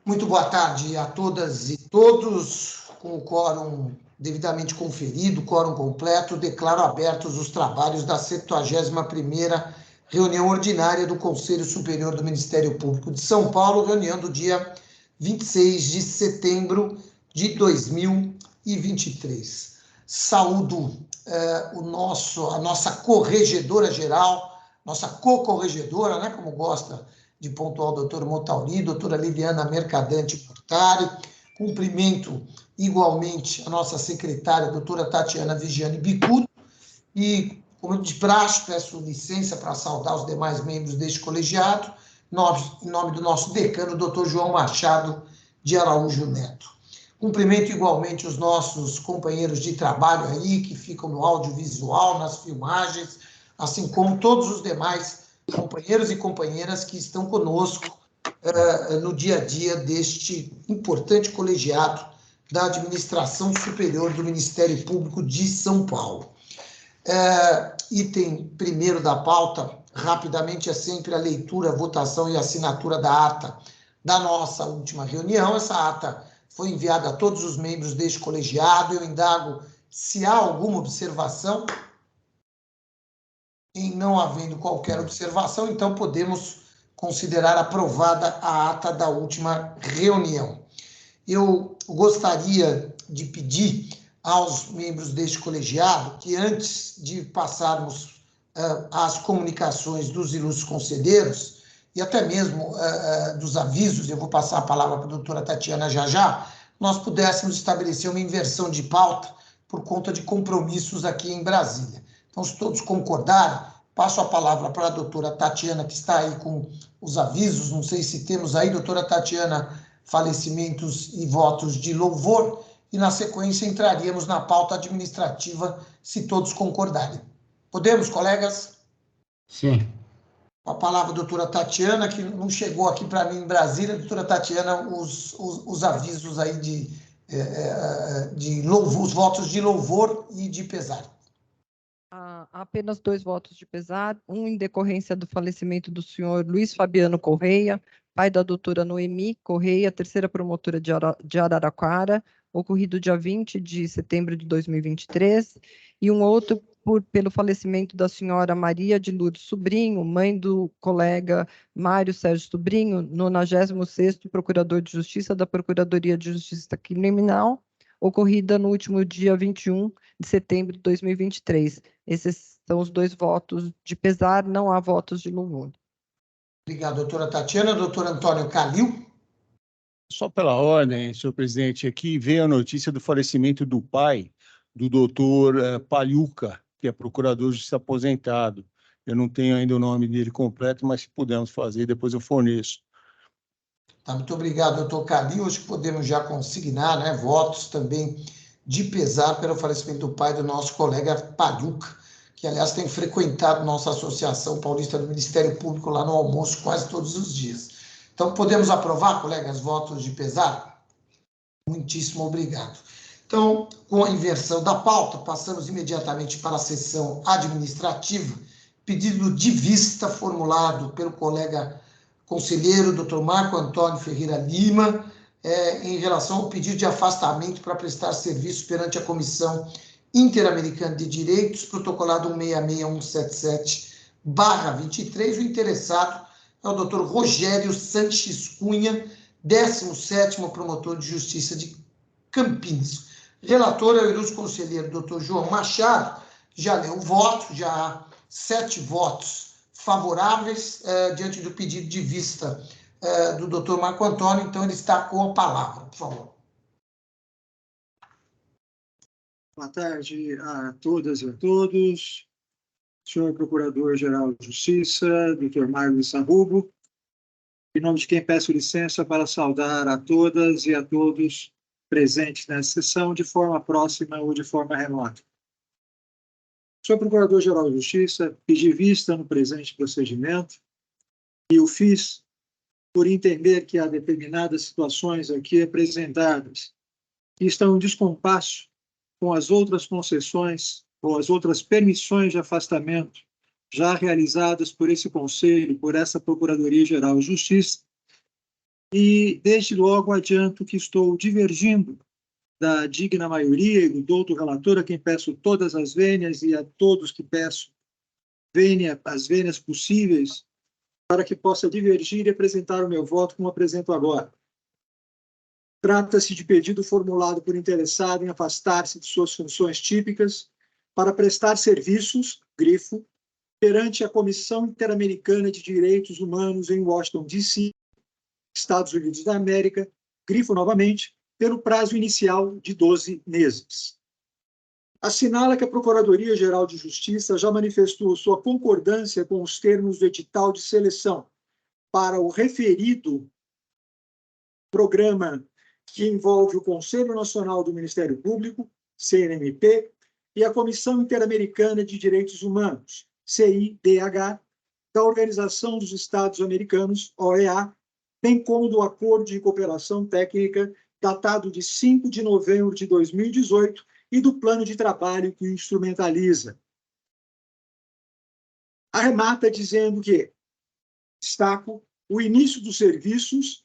Muito boa tarde a todas e todos. Com o quórum devidamente conferido, quórum completo, declaro abertos os trabalhos da 71ª reunião ordinária do Conselho Superior do Ministério Público de São Paulo, reunião do dia 26 de setembro de 2023. Saúdo a nossa corregedora geral, nossa co-corregedora, né, como gosta de pontuar o doutor Motauri, doutora Liliana Mercadante Portari. Cumprimento igualmente a nossa secretária, doutora Tatiana Vigiane Bicudo, e, como de praxe, peço licença para saudar os demais membros deste colegiado, em nome do nosso decano, doutor João Machado de Araújo Neto. Cumprimento igualmente os nossos companheiros de trabalho aí, que ficam no audiovisual, nas filmagens, assim como todos os demais companheiros e companheiras que estão conosco no dia a dia deste importante colegiado da Administração Superior do Ministério Público de São Paulo. Item primeiro da pauta, rapidamente, é sempre a leitura, votação e assinatura da ata da nossa última reunião. Essa ata foi enviada a todos os membros deste colegiado. Eu indago se há alguma observação. Em não havendo qualquer observação, então podemos considerar aprovada a ata da última reunião. Eu gostaria de pedir aos membros deste colegiado que, antes de passarmos às comunicações dos ilustres conselheiros, e até mesmo dos avisos, eu vou passar a palavra para a doutora Tatiana já, nós pudéssemos estabelecer uma inversão de pauta por conta de compromissos aqui em Brasília. Então, se todos concordarem, passo a palavra para a doutora Tatiana, que está aí com os avisos. Não sei se temos aí, doutora Tatiana, falecimentos e votos de louvor, e na sequência entraríamos na pauta administrativa, se todos concordarem. Podemos, colegas? Sim. Com a palavra, doutora Tatiana, que não chegou aqui para mim em Brasília. Doutora Tatiana, os avisos aí de louvor, os votos de louvor e de pesar. Há apenas 2 votos de pesar, um em decorrência do falecimento do senhor Luiz Fabiano Correia, pai da doutora Noemi Correia, terceira promotora de Araraquara, ocorrido dia 20 de setembro de 2023, e um outro pelo falecimento da senhora Maria de Lourdes Sobrinho, mãe do colega Mário Sérgio Sobrinho, 96º Procurador de Justiça da Procuradoria de Justiça Criminal, ocorrida no último dia 21 de setembro de 2023. Esses são os 2 votos de pesar, não há votos de louvor. Obrigado, doutora Tatiana. Doutor Antônio Calil. Só pela ordem, senhor presidente, aqui veio a notícia do falecimento do pai do doutor Palhuca, que é procurador de justiça aposentado. Eu não tenho ainda o nome dele completo, mas se pudermos fazer, depois eu forneço. Tá, muito obrigado, doutor Calil. Acho que podemos já consignar, né, votos também de pesar pelo falecimento do pai do nosso colega Palhuca, que, aliás, tem frequentado nossa Associação Paulista do Ministério Público lá no almoço quase todos os dias. Então, podemos aprovar, colegas, votos de pesar? Muitíssimo obrigado. Então, com a inversão da pauta, passamos imediatamente para a sessão administrativa, pedido de vista formulado pelo colega conselheiro, doutor Marco Antônio Ferreira Lima, em relação ao pedido de afastamento para prestar serviço perante a Comissão Interamericana de Direitos, protocolado 166177/23. O interessado é o doutor Rogério Sanches Cunha, 17º Promotor de Justiça de Campinas. Relator é o ilustre conselheiro doutor João Machado. Já leu o voto, já há 7 votos favoráveis diante do pedido de vista do doutor Marco Antônio. Então, ele está com a palavra, por favor. Boa tarde a todas e a todos. Senhor Procurador-Geral de Justiça, doutor Mário Sarrubo, em nome de quem peço licença para saudar a todas e a todos presentes nessa sessão, de forma próxima ou de forma remota. Senhor Procurador-Geral de Justiça, pedi vista no presente procedimento e o fiz por entender que há determinadas situações aqui apresentadas que estão em descompasso com as outras concessões ou as outras permissões de afastamento já realizadas por esse Conselho, por essa Procuradoria-Geral de Justiça, e desde logo adianto que estou divergindo da digna maioria e do douto relator, a quem peço todas as vênias e a todos que peço as vênias possíveis para que possa divergir e apresentar o meu voto como apresento agora. Trata-se de pedido formulado por interessado em afastar-se de suas funções típicas para prestar serviços, grifo, perante a Comissão Interamericana de Direitos Humanos em Washington, D.C., Estados Unidos da América, grifo novamente, pelo prazo inicial de 12 meses. Assinala que a Procuradoria-Geral de Justiça já manifestou sua concordância com os termos do edital de seleção para o referido programa que envolve o Conselho Nacional do Ministério Público, CNMP, e a Comissão Interamericana de Direitos Humanos, CIDH, da Organização dos Estados Americanos, OEA, bem como do Acordo de Cooperação Técnica datado de 5 de novembro de 2018 e do plano de trabalho que o instrumentaliza. Arremata dizendo que, destaco, o início dos serviços,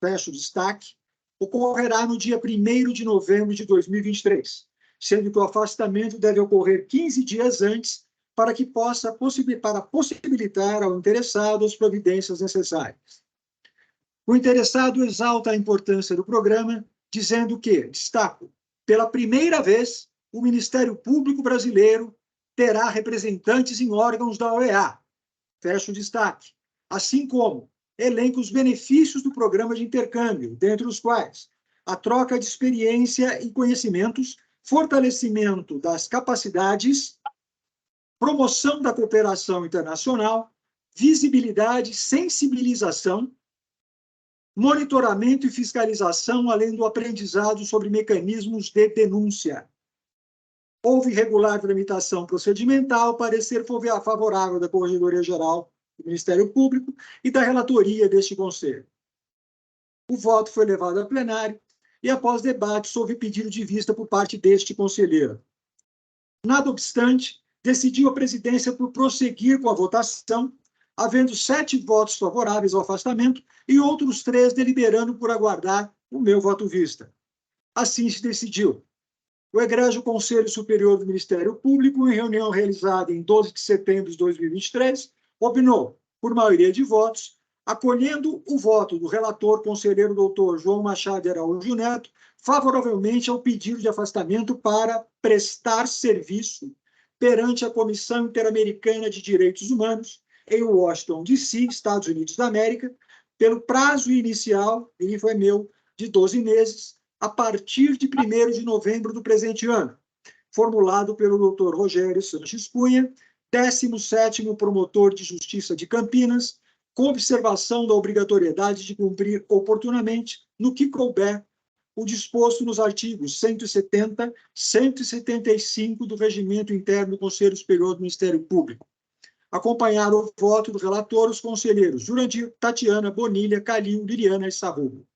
fecho o destaque, ocorrerá no dia 1º de novembro de 2023, sendo que o afastamento deve ocorrer 15 dias antes para que possa possibilitar ao interessado as providências necessárias. O interessado exalta a importância do programa, dizendo que, destaco, pela primeira vez, o Ministério Público brasileiro terá representantes em órgãos da OEA, fecho o destaque, assim como elenca os benefícios do programa de intercâmbio, dentre os quais a troca de experiência e conhecimentos, fortalecimento das capacidades, promoção da cooperação internacional, visibilidade, sensibilização, monitoramento e fiscalização, além do aprendizado sobre mecanismos de denúncia. Houve regular tramitação procedimental, parecer favorável da Corregedoria-Geral do Ministério Público e da relatoria deste Conselho. O voto foi levado a plenário e, após debate, houve pedido de vista por parte deste conselheiro. Nada obstante, decidiu a presidência por prosseguir com a votação, havendo 7 votos favoráveis ao afastamento e outros 3 deliberando por aguardar o meu voto vista. Assim se decidiu. O egrégio Conselho Superior do Ministério Público, em reunião realizada em 12 de setembro de 2023, opinou, por maioria de votos, acolhendo o voto do relator conselheiro doutor João Machado de Araújo Neto, favoravelmente ao pedido de afastamento para prestar serviço perante a Comissão Interamericana de Direitos Humanos, em Washington, D.C., Estados Unidos da América, pelo prazo inicial, ele foi meu, de 12 meses, a partir de 1º de novembro do presente ano, formulado pelo Dr. Rogério Sanches Cunha, 17º Promotor de Justiça de Campinas, com observação da obrigatoriedade de cumprir oportunamente, no que couber, o disposto nos artigos 170, 175 do Regimento Interno do Conselho Superior do Ministério Público. Acompanharam o voto do relator os conselheiros Jurandir, Tatiana, Bonilha, Calil, Liliana e Sarrubo.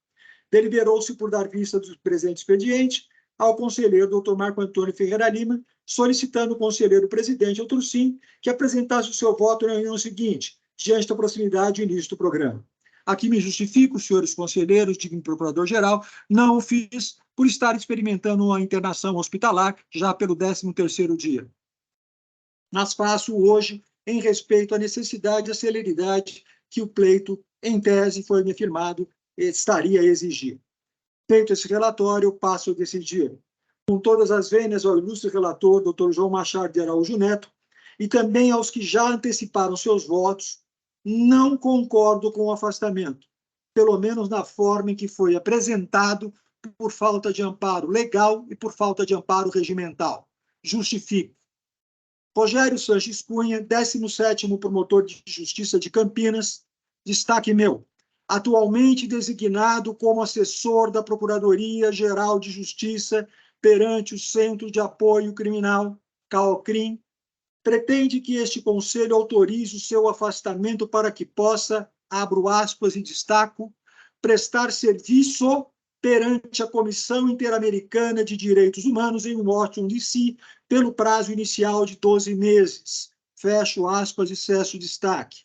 Deliberou-se por dar vista do presente expediente ao conselheiro Dr. Marco Antônio Ferreira Lima, solicitando o conselheiro presidente Outrocim que apresentasse o seu voto na reunião seguinte, diante da proximidade do início do programa. Aqui me justifico, senhores conselheiros, digno procurador-geral, não o fiz por estar experimentando uma internação hospitalar já pelo 13º dia. Mas faço hoje em respeito à necessidade e à celeridade que o pleito, em tese, foi me afirmado, estaria a exigir. Feito esse relatório, passo a decidir, com todas as vênias ao ilustre relator, Dr. João Machado de Araújo Neto, e também aos que já anteciparam seus votos, não concordo com o afastamento, pelo menos na forma em que foi apresentado, por falta de amparo legal e por falta de amparo regimental. Justifico. Rogério Sanches Cunha, 17º Promotor de Justiça de Campinas, destaque meu, atualmente designado como assessor da Procuradoria-Geral de Justiça perante o Centro de Apoio Criminal, CAOCRIM, pretende que este Conselho autorize o seu afastamento para que possa, abro aspas e destaco, prestar serviço perante a Comissão Interamericana de Direitos Humanos em Washington, D.C., pelo prazo inicial de 12 meses. Fecho aspas e cesso destaque.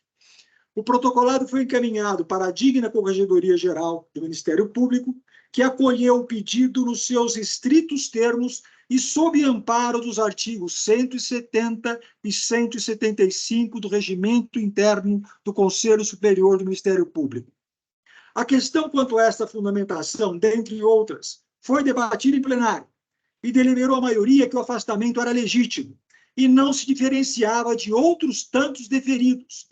O protocolado foi encaminhado para a digna Corregedoria Geral do Ministério Público, que acolheu o pedido nos seus estritos termos e sob amparo dos artigos 170 e 175 do Regimento Interno do Conselho Superior do Ministério Público. A questão quanto a esta fundamentação, dentre outras, foi debatida em plenário e deliberou a maioria que o afastamento era legítimo e não se diferenciava de outros tantos deferidos,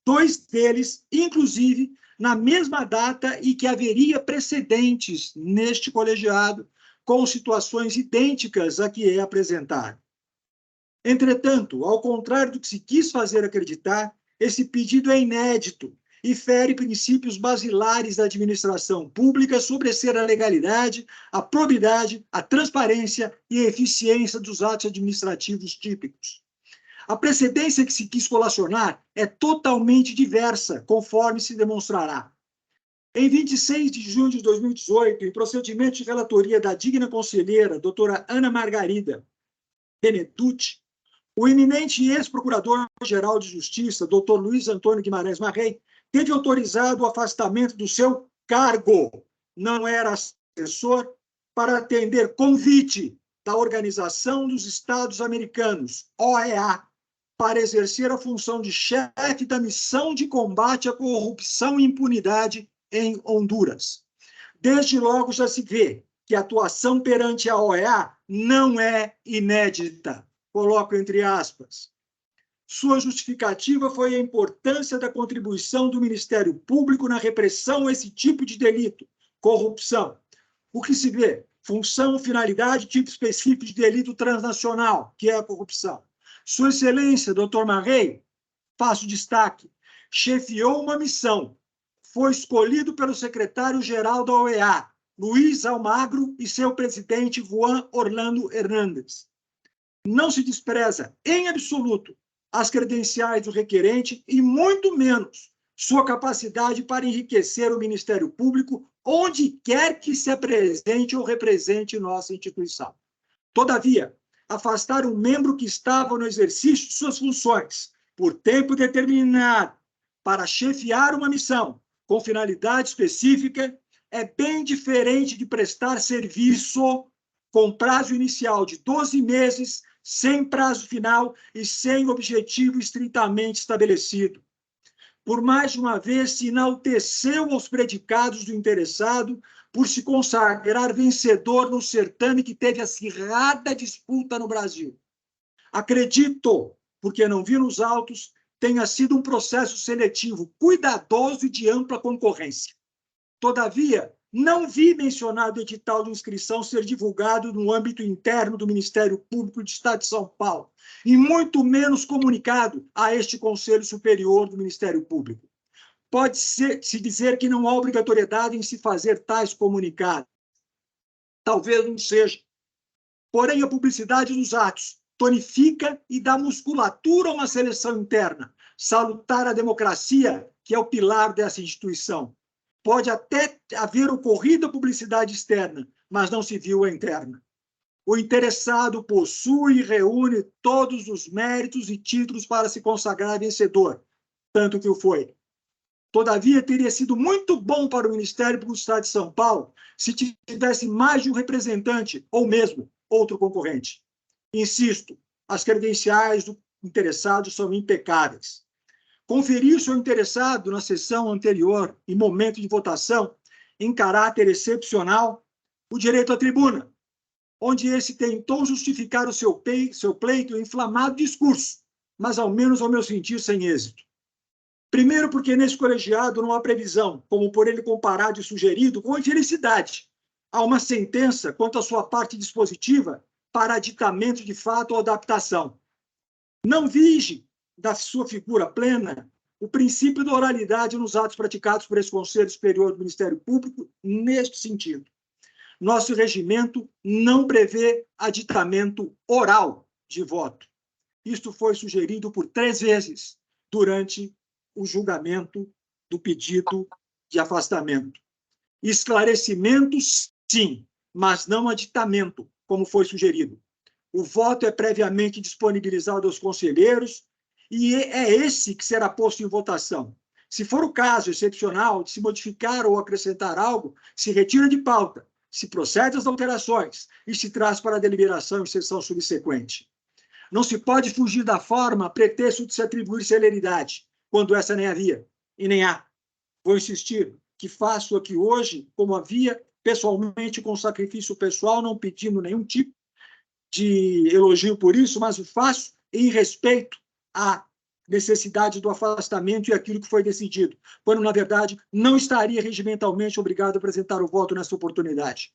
dois deles, inclusive, na mesma data e que haveria precedentes neste colegiado com situações idênticas à que é apresentado. Entretanto, ao contrário do que se quis fazer acreditar, esse pedido é inédito e fere princípios basilares da administração pública sobre ser a legalidade, a probidade, a transparência e a eficiência dos atos administrativos típicos. A precedência que se quis colacionar é totalmente diversa, conforme se demonstrará. Em 26 de junho de 2018, em procedimento de relatoria da digna conselheira, doutora Ana Margarida Benedutti, o eminente ex-procurador-geral de Justiça, doutor Luiz Antônio Guimarães Marrei, teve autorizado o afastamento do seu cargo, não era assessor, para atender convite da Organização dos Estados Americanos, OEA, para exercer a função de chefe da missão de combate à corrupção e impunidade em Honduras. Desde logo já se vê que a atuação perante a OEA não é inédita, coloco entre aspas. Sua justificativa foi a importância da contribuição do Ministério Público na repressão a esse tipo de delito, corrupção. O que se vê? Função, finalidade, tipo específico de delito transnacional, que é a corrupção. Sua Excelência, doutor Marrei, faço destaque, chefiou uma missão, foi escolhido pelo secretário-geral da OEA, Luiz Almagro, e seu presidente, Juan Orlando Hernández. Não se despreza, em absoluto, as credenciais do requerente e, muito menos, sua capacidade para enriquecer o Ministério Público onde quer que se apresente ou represente nossa instituição. Todavia, afastar um membro que estava no exercício de suas funções por tempo determinado para chefiar uma missão com finalidade específica é bem diferente de prestar serviço com prazo inicial de 12 meses, sem prazo final e sem objetivo estritamente estabelecido. Por mais de uma vez se enalteceu aos predicados do interessado por se consagrar vencedor no certame que teve acirrada disputa no Brasil. Acredito, porque não vi nos autos, tenha sido um processo seletivo cuidadoso e de ampla concorrência. Todavia, não vi mencionado o edital de inscrição ser divulgado no âmbito interno do Ministério Público do Estado de São Paulo, e muito menos comunicado a este Conselho Superior do Ministério Público. Pode-se dizer que não há obrigatoriedade em se fazer tais comunicados. Talvez não seja. Porém, a publicidade dos atos tonifica e dá musculatura a uma seleção interna, salutar a democracia, que é o pilar dessa instituição. Pode até haver ocorrido a publicidade externa, mas não se viu a interna. O interessado possui e reúne todos os méritos e títulos para se consagrar vencedor, tanto que o foi. Todavia, teria sido muito bom para o Ministério Público do Estado de São Paulo se tivesse mais de um representante, ou mesmo outro concorrente. Insisto, as credenciais do interessado são impecáveis. Conferir-se ao interessado na sessão anterior, em momento de votação, em caráter excepcional, o direito à tribuna, onde esse tentou justificar o seu pleito em inflamado discurso, mas ao menos ao meu sentir sem êxito. Primeiro porque nesse colegiado não há previsão, como por ele comparado e sugerido, com infelicidade. Há uma sentença quanto à sua parte dispositiva para aditamento de fato ou adaptação. Não vige da sua figura plena o princípio da oralidade nos atos praticados por esse Conselho Superior do Ministério Público neste sentido. Nosso regimento não prevê aditamento oral de voto. Isto foi sugerido por 3 vezes durante o julgamento do pedido de afastamento. Esclarecimento, sim, mas não aditamento, como foi sugerido. O voto é previamente disponibilizado aos conselheiros e é esse que será posto em votação. Se for o caso excepcional de se modificar ou acrescentar algo, se retira de pauta, se procede às alterações e se traz para a deliberação em sessão subsequente. Não se pode fugir da forma a pretexto de se atribuir celeridade, quando essa nem havia e nem há. Vou insistir que faço aqui hoje, como havia, pessoalmente, com sacrifício pessoal, não pedindo nenhum tipo de elogio por isso, mas o faço em respeito à necessidade do afastamento e aquilo que foi decidido, quando, na verdade, não estaria regimentalmente obrigado a apresentar o voto nessa oportunidade.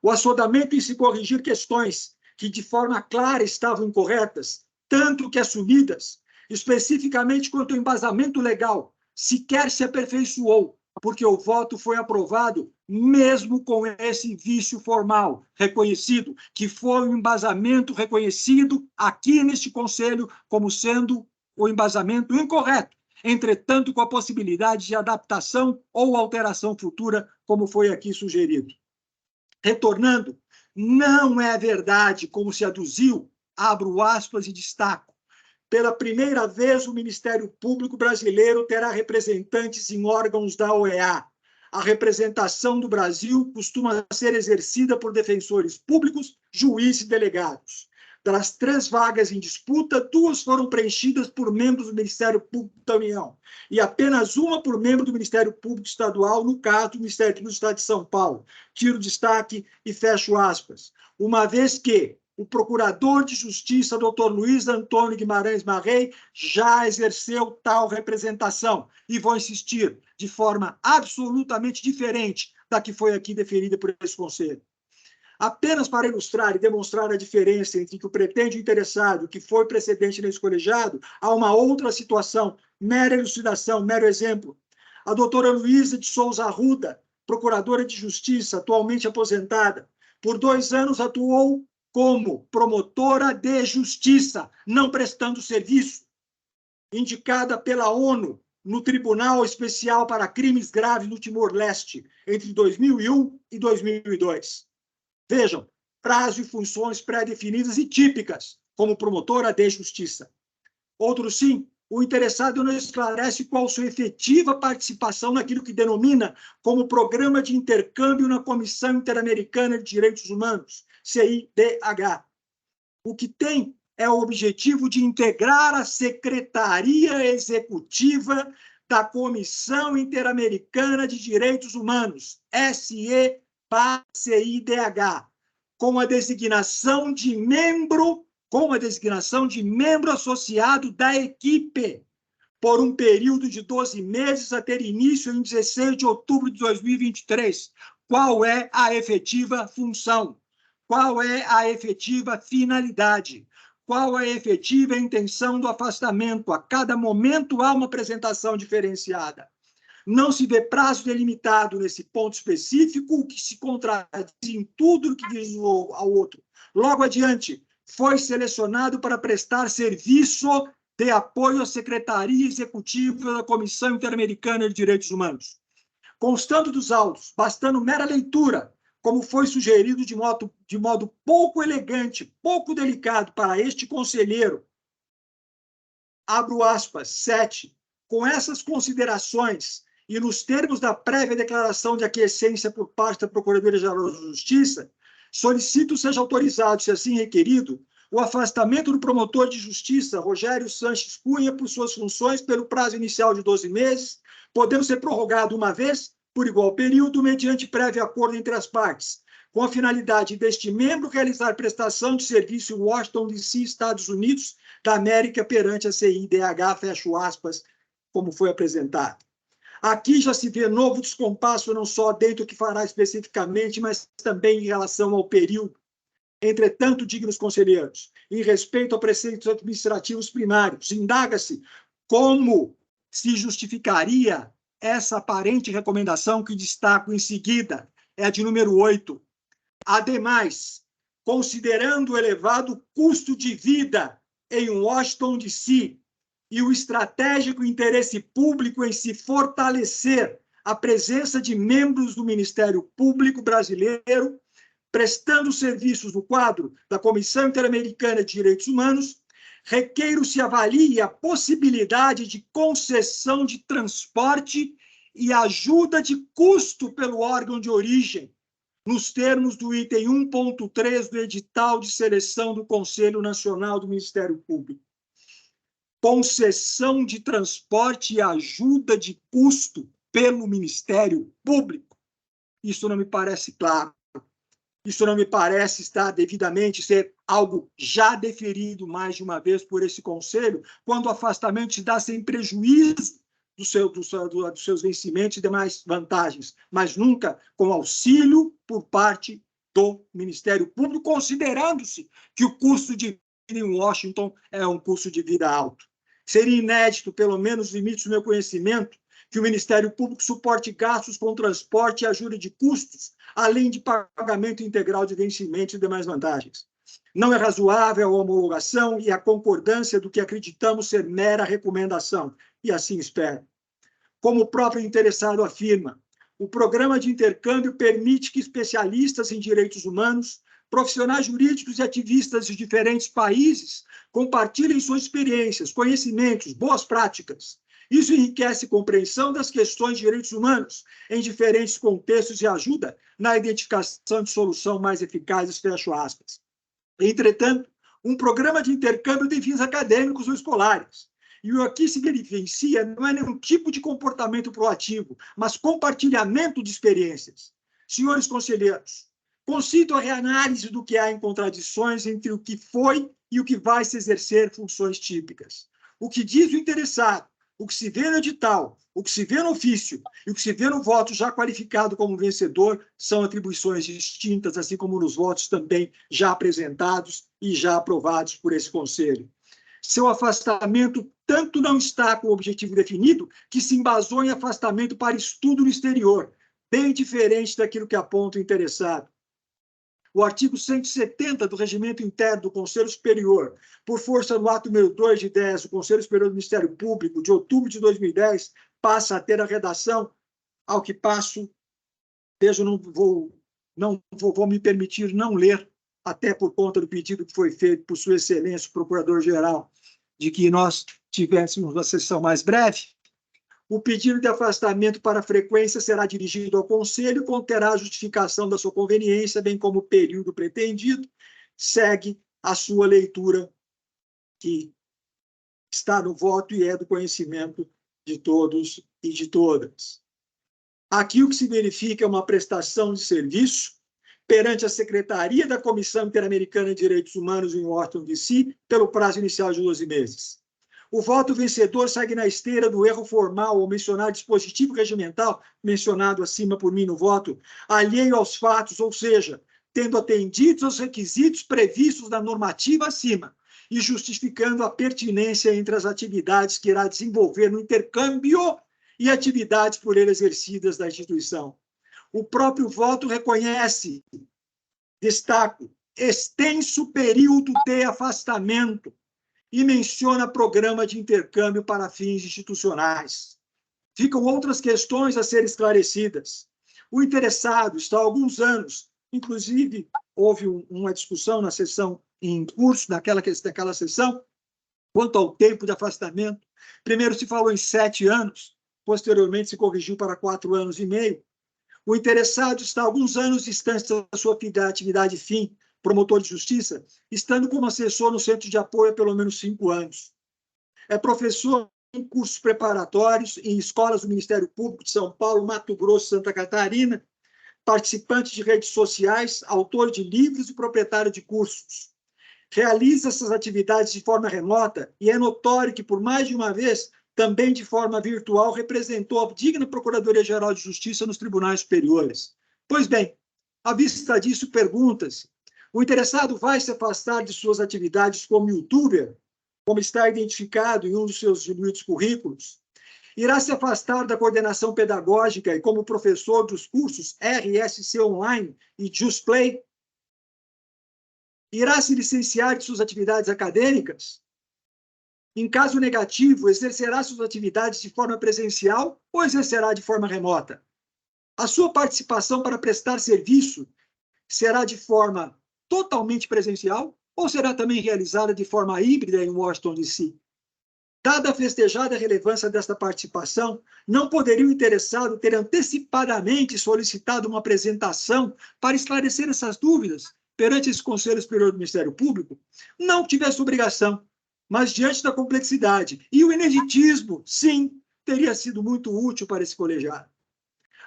O assodamento em se corrigir questões que, de forma clara, estavam incorretas, tanto que assumidas, especificamente quanto ao embasamento legal, sequer se aperfeiçoou, porque o voto foi aprovado mesmo com esse vício formal reconhecido, que foi um embasamento reconhecido aqui neste Conselho como sendo o embasamento incorreto, entretanto com a possibilidade de adaptação ou alteração futura, como foi aqui sugerido. Retornando, não é verdade, como se aduziu, abro aspas e destaco, pela primeira vez o Ministério Público Brasileiro terá representantes em órgãos da OEA. A representação do Brasil costuma ser exercida por defensores públicos, juízes e delegados. Das 3 vagas em disputa, 2 foram preenchidas por membros do Ministério Público da União e apenas uma por membro do Ministério Público Estadual, no caso do Ministério Público do Estado de São Paulo. Tiro destaque e fecho aspas. Uma vez que o Procurador de Justiça, Dr. Luiz Antônio Guimarães Marrei, já exerceu tal representação. E vou insistir, de forma absolutamente diferente da que foi aqui deferida por esse Conselho. Apenas para ilustrar e demonstrar a diferença entre o que o pretende interessado, que foi precedente nesse colegiado, há uma outra situação, mera elucidação, mero exemplo. A doutora Luísa de Souza Arruda, procuradora de Justiça, atualmente aposentada, por 2 anos atuou como promotora de justiça, não prestando serviço, indicada pela ONU no Tribunal Especial para Crimes Graves no Timor-Leste, entre 2001 e 2002. Vejam, prazo e funções pré-definidas e típicas, como promotora de justiça. Outro sim, o interessado não esclarece qual sua efetiva participação naquilo que denomina como Programa de Intercâmbio na Comissão Interamericana de Direitos Humanos, CIDH. O que tem é o objetivo de integrar a Secretaria Executiva da Comissão Interamericana de Direitos Humanos, CIDH, com a designação de membro associado da equipe, por um período de 12 meses a ter início em 16 de outubro de 2023. Qual é a efetiva função? Qual é a efetiva finalidade? Qual é a efetiva intenção do afastamento? A cada momento há uma apresentação diferenciada. Não se vê prazo delimitado nesse ponto específico, o que se contradiz em tudo o que diz ao outro. Logo adiante, foi selecionado para prestar serviço de apoio à Secretaria Executiva da Comissão Interamericana de Direitos Humanos. Constando dos autos, bastando mera leitura, como foi sugerido de modo pouco elegante, pouco delicado para este conselheiro, abro aspas, 7, com essas considerações e nos termos da prévia declaração de aquiescência por parte da Procuradoria-Geral de Justiça, solicito seja autorizado, se assim requerido, o afastamento do promotor de justiça, Rogério Sanches Cunha, por suas funções pelo prazo inicial de 12 meses, podendo ser prorrogado uma vez, por igual período, mediante prévio acordo entre as partes, com a finalidade deste membro realizar prestação de serviço em Washington, D.C., Estados Unidos da América, perante a CIDH, fecho aspas, como foi apresentado. Aqui já se vê novo descompasso, não só dentro do que fará especificamente, mas também em relação ao período. Entretanto, dignos conselheiros, em respeito a preceitos administrativos primários, indaga-se como se justificaria essa aparente recomendação que destaco em seguida, é a de número 8. Ademais, considerando o elevado custo de vida em Washington, D.C., e o estratégico interesse público em se fortalecer a presença de membros do Ministério Público Brasileiro, prestando serviços no quadro da Comissão Interamericana de Direitos Humanos, requeiro se avalie a possibilidade de concessão de transporte e ajuda de custo pelo órgão de origem, nos termos do item 1.3 do edital de seleção do Conselho Nacional do Ministério Público. Concessão de transporte e ajuda de custo pelo Ministério Público. Isso não me parece claro. Isso não me parece estar devidamente ser algo já deferido mais de uma vez por esse Conselho, quando o afastamento se dá sem prejuízo dos seus vencimentos e demais vantagens, mas nunca com auxílio por parte do Ministério Público, considerando-se que o custo de vida em Washington é um custo de vida alto. Seria inédito, pelo menos nos limites do meu conhecimento, que o Ministério Público suporte gastos com transporte e ajuda de custos, além de pagamento integral de vencimentos e demais vantagens. Não é razoável a homologação e a concordância do que acreditamos ser mera recomendação, e assim espero. Como o próprio interessado afirma, o programa de intercâmbio permite que especialistas em direitos humanos, profissionais jurídicos e ativistas de diferentes países compartilhem suas experiências, conhecimentos, boas práticas. Isso enriquece a compreensão das questões de direitos humanos em diferentes contextos e ajuda na identificação de solução mais eficazes, fecho aspas. Entretanto, um programa de intercâmbio tem fins acadêmicos ou escolares. E o aqui se evidencia não é nenhum tipo de comportamento proativo, mas compartilhamento de experiências. Senhores conselheiros, consido a reanálise do que há em contradições entre o que foi e o que vai se exercer funções típicas. O que diz o interessado, o que se vê no edital, o que se vê no ofício e o que se vê no voto já qualificado como vencedor são atribuições distintas, assim como nos votos também já apresentados e já aprovados por esse Conselho. Seu afastamento tanto não está com o objetivo definido que se embasou em afastamento para estudo no exterior, bem diferente daquilo que aponta o interessado. O artigo 170 do Regimento Interno do Conselho Superior, por força do ato número 2 de 10 do Conselho Superior do Ministério Público, de outubro de 2010, passa a ter a redação, ao que passo, vejo, vou me permitir não ler, até por conta do pedido que foi feito por Sua Excelência, o Procurador-Geral, de que nós tivéssemos uma sessão mais breve. O pedido de afastamento para frequência será dirigido ao Conselho e conterá a justificação da sua conveniência, bem como o período pretendido. Segue a sua leitura, que está no voto e é do conhecimento de todos e de todas. Aqui o que se verifica é uma prestação de serviço perante a Secretaria da Comissão Interamericana de Direitos Humanos em Washington, D.C., pelo prazo inicial de 12 meses. O voto vencedor segue na esteira do erro formal ou mencionar dispositivo regimental, mencionado acima por mim no voto, alheio aos fatos, ou seja, tendo atendido aos requisitos previstos na normativa acima e justificando a pertinência entre as atividades que irá desenvolver no intercâmbio e atividades por ele exercidas da instituição. O próprio voto reconhece, destaco, extenso período de afastamento, e menciona programa de intercâmbio para fins institucionais. Ficam outras questões a ser esclarecidas. O interessado está há alguns anos, inclusive houve uma discussão na sessão em curso, daquela sessão, quanto ao tempo de afastamento. Primeiro se falou em 7 anos, posteriormente se corrigiu para 4 anos e meio. O interessado está há alguns anos distante da sua atividade fim, promotor de justiça, estando como assessor no centro de apoio há pelo menos 5 anos. É professor em cursos preparatórios em escolas do Ministério Público de São Paulo, Mato Grosso, Santa Catarina, participante de redes sociais, autor de livros e proprietário de cursos. Realiza essas atividades de forma remota e é notório que, por mais de uma vez, também de forma virtual, representou a digna Procuradoria-Geral de Justiça nos tribunais superiores. Pois bem, à vista disso, pergunta-se: o interessado vai se afastar de suas atividades como youtuber, como está identificado em um dos seus diluídos currículos? Irá se afastar da coordenação pedagógica e como professor dos cursos RSC Online e JustPlay? Irá se licenciar de suas atividades acadêmicas? Em caso negativo, exercerá suas atividades de forma presencial ou exercerá de forma remota? A sua participação para prestar serviço será de forma totalmente presencial ou será também realizada de forma híbrida em Washington, D.C.? Dada a festejada relevância desta participação, não poderia o interessado ter antecipadamente solicitado uma apresentação para esclarecer essas dúvidas perante esse Conselho Superior do Ministério Público? Não que tivesse obrigação, mas diante da complexidade e o ineditismo, sim, teria sido muito útil para esse colegiado.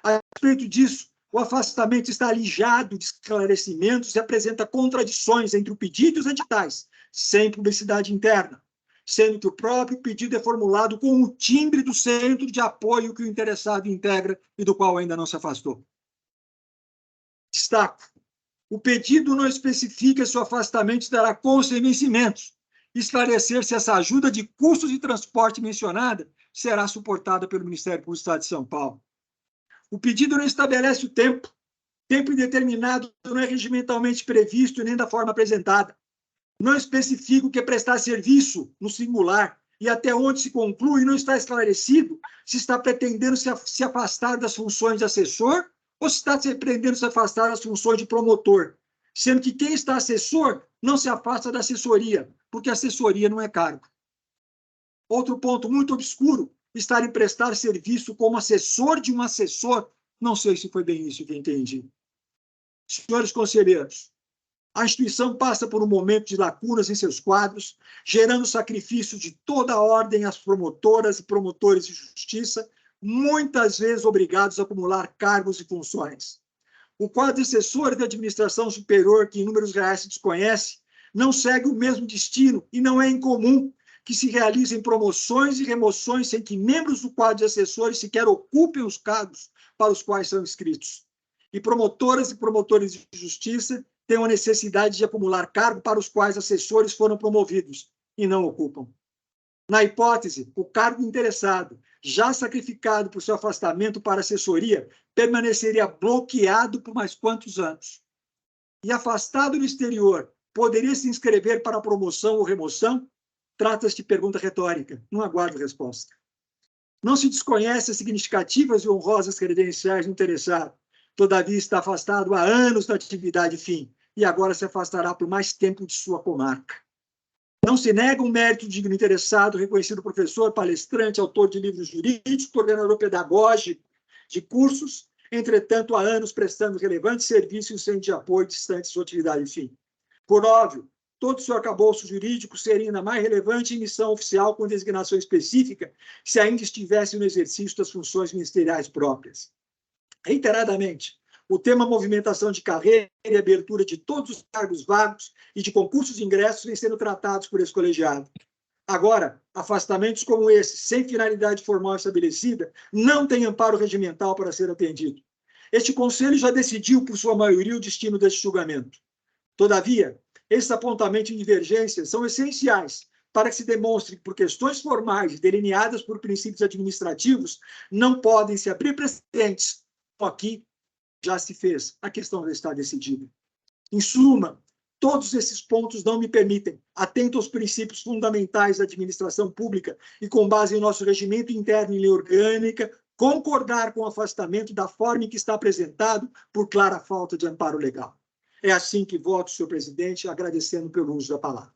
A respeito disso, o afastamento está alijado de esclarecimentos e apresenta contradições entre o pedido e os editais, sem publicidade interna, sendo que o próprio pedido é formulado com o timbre do centro de apoio que o interessado integra e do qual ainda não se afastou. Destaco: o pedido não especifica se o afastamento dará consta em vencimentos, esclarecer se essa ajuda de custos de transporte mencionada será suportada pelo Ministério Público do Estado de São Paulo. O pedido não estabelece o tempo indeterminado não é regimentalmente previsto nem da forma apresentada. Não especifica o que é prestar serviço no singular e até onde se conclui, não está esclarecido se está pretendendo se afastar das funções de assessor ou se está pretendendo se afastar das funções de promotor, sendo que quem está assessor não se afasta da assessoria, porque assessoria não é cargo. Outro ponto muito obscuro, estar em prestar serviço como assessor de um assessor, não sei se foi bem isso que eu entendi. Senhores conselheiros, a instituição passa por um momento de lacunas em seus quadros, gerando sacrifício de toda a ordem às promotoras e promotores de justiça, muitas vezes obrigados a acumular cargos e funções. O quadro de assessores da administração superior, que em números reais se desconhece, não segue o mesmo destino e não é incomum que se realizem promoções e remoções sem que membros do quadro de assessores sequer ocupem os cargos para os quais são inscritos. E promotoras e promotores de justiça têm a necessidade de acumular cargo para os quais assessores foram promovidos e não ocupam. Na hipótese, o cargo interessado, já sacrificado por seu afastamento para assessoria, permaneceria bloqueado por mais quantos anos? E afastado no exterior, poderia se inscrever para promoção ou remoção? Trata-se de pergunta retórica, não aguardo resposta. Não se desconhece as significativas e honrosas credenciais do interessado, todavia está afastado há anos da atividade fim, e agora se afastará por mais tempo de sua comarca. Não se nega um mérito digno interessado, reconhecido professor, palestrante, autor de livros jurídicos, coordenador pedagógico de cursos, entretanto, há anos prestando relevante serviço em centro de apoio distante de sua atividade fim. Por óbvio, todo o seu arcabouço jurídico seria ainda mais relevante em missão oficial com designação específica, se ainda estivesse no exercício das funções ministeriais próprias. Reiteradamente, o tema movimentação de carreira e abertura de todos os cargos vagos e de concursos de ingressos vem sendo tratados por esse colegiado. Agora, afastamentos como esse, sem finalidade formal estabelecida, não têm amparo regimental para ser atendido. Este Conselho já decidiu, por sua maioria, o destino deste julgamento. Todavia, esses apontamentos de divergências são essenciais para que se demonstre que, por questões formais delineadas por princípios administrativos, não podem se abrir precedentes, como aqui já se fez, a questão já está decidida. Em suma, todos esses pontos não me permitem, atento aos princípios fundamentais da administração pública e com base em nosso regimento interno e lei orgânica, concordar com o afastamento da forma em que está apresentado por clara falta de amparo legal. É assim que voto, senhor presidente, agradecendo pelo uso da palavra.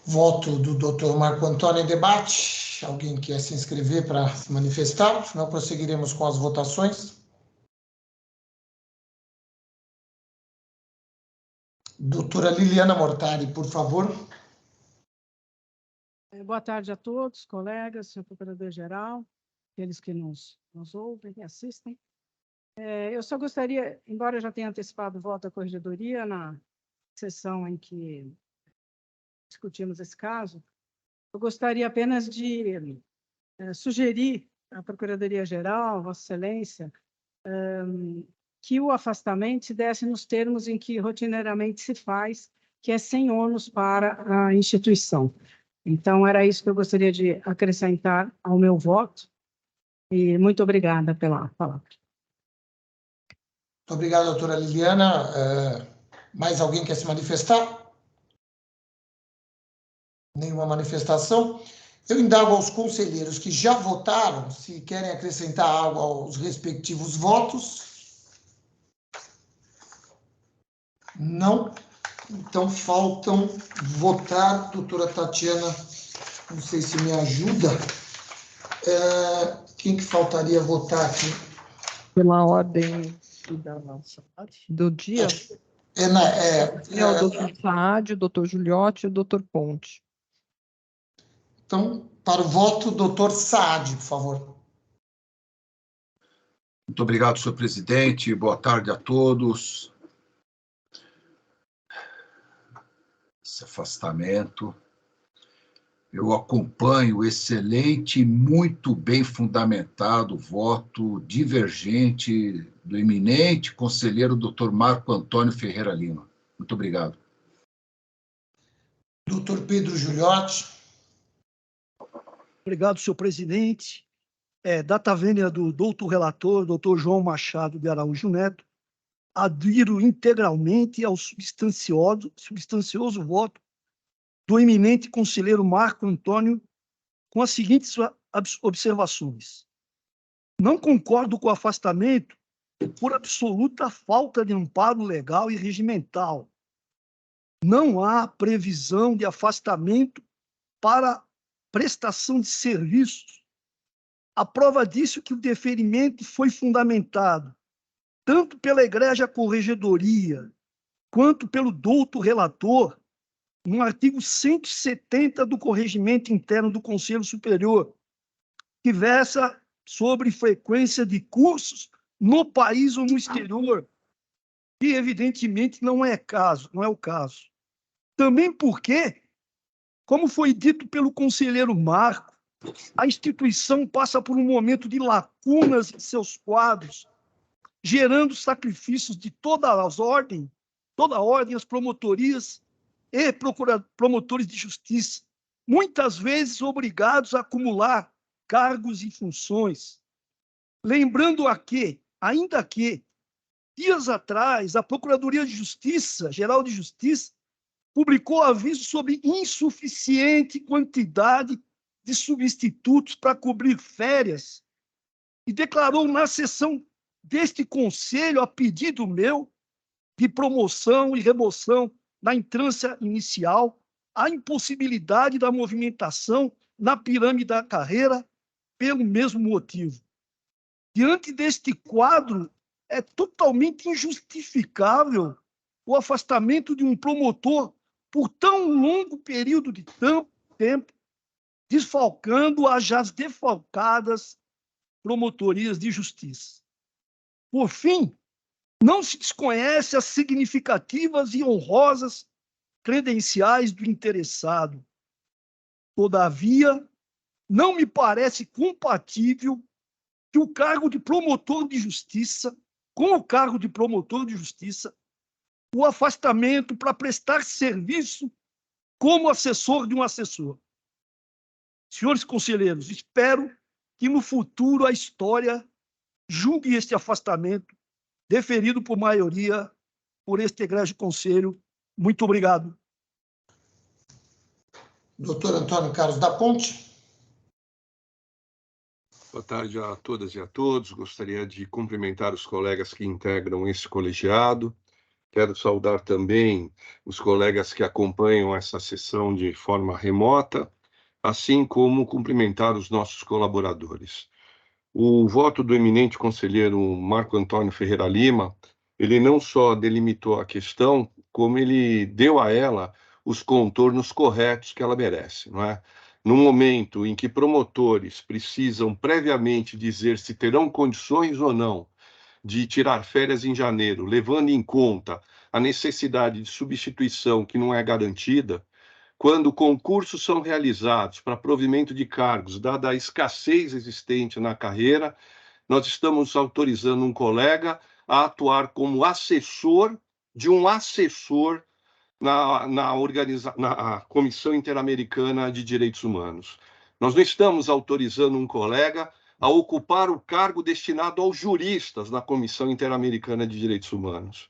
Voto do Dr. Marco Antônio em debate. Alguém quer se inscrever para se manifestar? Senão prosseguiremos com as votações. Doutora Liliana Mortari, por favor. Boa tarde a todos, colegas, senhor procurador-geral, aqueles que nos ouvem e assistem. Eu só gostaria, embora eu já tenha antecipado o voto da corregedoria na sessão em que discutimos esse caso, eu gostaria apenas de sugerir à Procuradoria-Geral, Vossa Excelência, que o afastamento se desse nos termos em que rotineiramente se faz, que é sem ônus para a instituição. Então, era isso que eu gostaria de acrescentar ao meu voto, e muito obrigada pela palavra. Muito obrigado, doutora Liliana. Mais alguém quer se manifestar? Nenhuma manifestação. Eu indago aos conselheiros que já votaram, se querem acrescentar algo aos respectivos votos. Não. Então, faltam votar. Doutora Tatiana, não sei se me ajuda. Quem que faltaria votar aqui? Pela ordem do dia, é o doutor Saad, o doutor Giuliotti e o doutor Ponte. Então, para o voto, doutor Saad, por favor. Muito obrigado, senhor presidente. Boa tarde a todos. Esse afastamento. Eu acompanho o excelente e muito bem fundamentado voto divergente do eminente conselheiro Dr. Marco Antônio Ferreira Lima. Muito obrigado. Doutor Pedro Giuliotti. Obrigado, senhor presidente. Data vênia do doutor relator, doutor João Machado de Araújo Neto, adiro integralmente ao substancioso voto do eminente conselheiro Marco Antônio com as seguintes observações. Não concordo com o afastamento por absoluta falta de amparo legal e regimental. Não há previsão de afastamento para prestação de serviços. A prova disso é que o deferimento foi fundamentado tanto pela Egrégia Corregedoria quanto pelo douto relator no artigo 170 do Corregimento Interno do Conselho Superior, que versa sobre frequência de cursos no país ou no exterior, que evidentemente não é o caso. Também porque, como foi dito pelo conselheiro Marco, a instituição passa por um momento de lacunas em seus quadros, gerando sacrifícios de toda a ordem às promotorias e promotores de justiça, muitas vezes obrigados a acumular cargos e funções. Lembrando ainda que, dias atrás, a Procuradoria de Justiça, Geral de Justiça, publicou aviso sobre insuficiente quantidade de substitutos para cobrir férias e declarou na sessão deste conselho, a pedido meu, de promoção e remoção na entrância inicial, a impossibilidade da movimentação na pirâmide da carreira pelo mesmo motivo. Diante deste quadro, é totalmente injustificável o afastamento de um promotor por tão longo período de tempo, desfalcando as já defalcadas promotorias de justiça. Por fim, não se desconhece as significativas e honrosas credenciais do interessado. Todavia, não me parece compatível que o cargo de promotor de justiça, com o cargo de promotor de justiça, o afastamento para prestar serviço como assessor de um assessor. Senhores conselheiros, espero que no futuro a história julgue este afastamento deferido por maioria por este egrégio conselho. Muito obrigado. Doutor Antônio Carlos da Ponte. Boa tarde a todas e a todos. Gostaria de cumprimentar os colegas que integram esse colegiado. Quero saudar também os colegas que acompanham essa sessão de forma remota, assim como cumprimentar os nossos colaboradores. O voto do eminente conselheiro Marco Antônio Ferreira Lima, ele não só delimitou a questão, como ele deu a ela os contornos corretos que ela merece, não é? No momento em que promotores precisam previamente dizer se terão condições ou não de tirar férias em janeiro, levando em conta a necessidade de substituição que não é garantida, quando concursos são realizados para provimento de cargos, dada a escassez existente na carreira, nós estamos autorizando um colega a atuar como assessor de um assessor na Comissão Interamericana de Direitos Humanos. Nós não estamos autorizando um colega a ocupar o cargo destinado aos juristas na Comissão Interamericana de Direitos Humanos.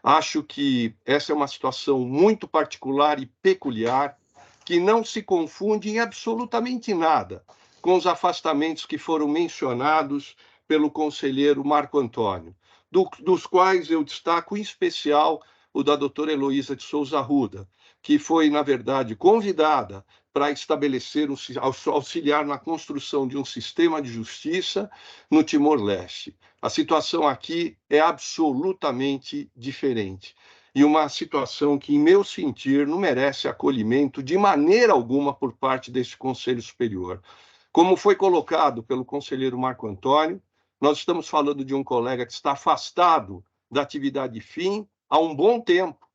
Acho que essa é uma situação muito particular e peculiar. que não se confunde em absolutamente nada com os afastamentos que foram mencionados pelo conselheiro Marco Antônio, dos quais eu destaco em especial o da doutora Heloísa de Souza Arruda, que foi, na verdade, convidada para estabelecer, auxiliar na construção de um sistema de justiça no Timor-Leste. A situação aqui é absolutamente diferente. E uma situação que, em meu sentir, não merece acolhimento de maneira alguma por parte deste Conselho Superior. Como foi colocado pelo conselheiro Marco Antônio, nós estamos falando de um colega que está afastado da atividade fim há um bom tempo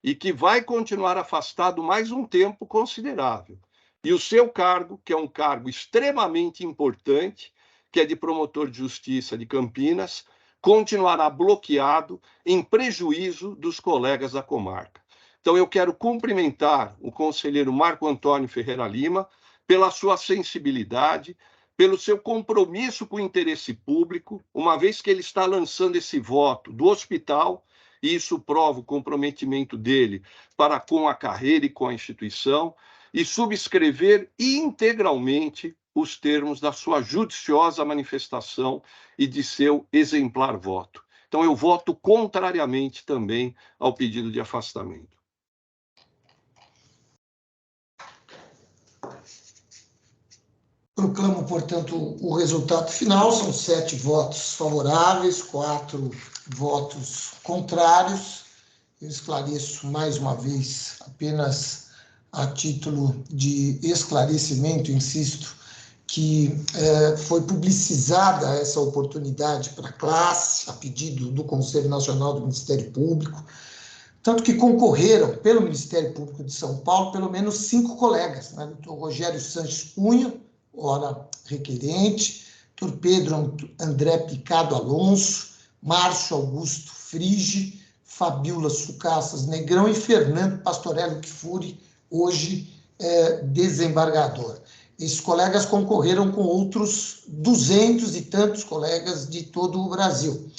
e que vai continuar afastado mais um tempo considerável. E o seu cargo, que é um cargo extremamente importante, que é de promotor de justiça de Campinas, continuará bloqueado em prejuízo dos colegas da comarca. Então, eu quero cumprimentar o conselheiro Marco Antônio Ferreira Lima pela sua sensibilidade, pelo seu compromisso com o interesse público, uma vez que ele está lançando esse voto do hospital, e isso prova o comprometimento dele para com a carreira e com a instituição, e subscrever integralmente os termos da sua judiciosa manifestação e de seu exemplar voto. Então, eu voto contrariamente também ao pedido de afastamento. Proclamo, portanto, o resultado final. São 7 votos favoráveis, 4 votos contrários. Eu esclareço mais uma vez, apenas a título de esclarecimento, insisto, que foi publicizada essa oportunidade para a classe, a pedido do Conselho Nacional do Ministério Público, tanto que concorreram pelo Ministério Público de São Paulo pelo menos 5 colegas, né? Dr. Rogério Sanches Cunha, ora requerente, Dr. Pedro André Picado Alonso, Márcio Augusto Frige, Fabiola Sucassas Negrão e Fernando Pastorello Kfouri, hoje desembargador. Esses colegas concorreram com outros 200 e tantos colegas de todo o Brasil.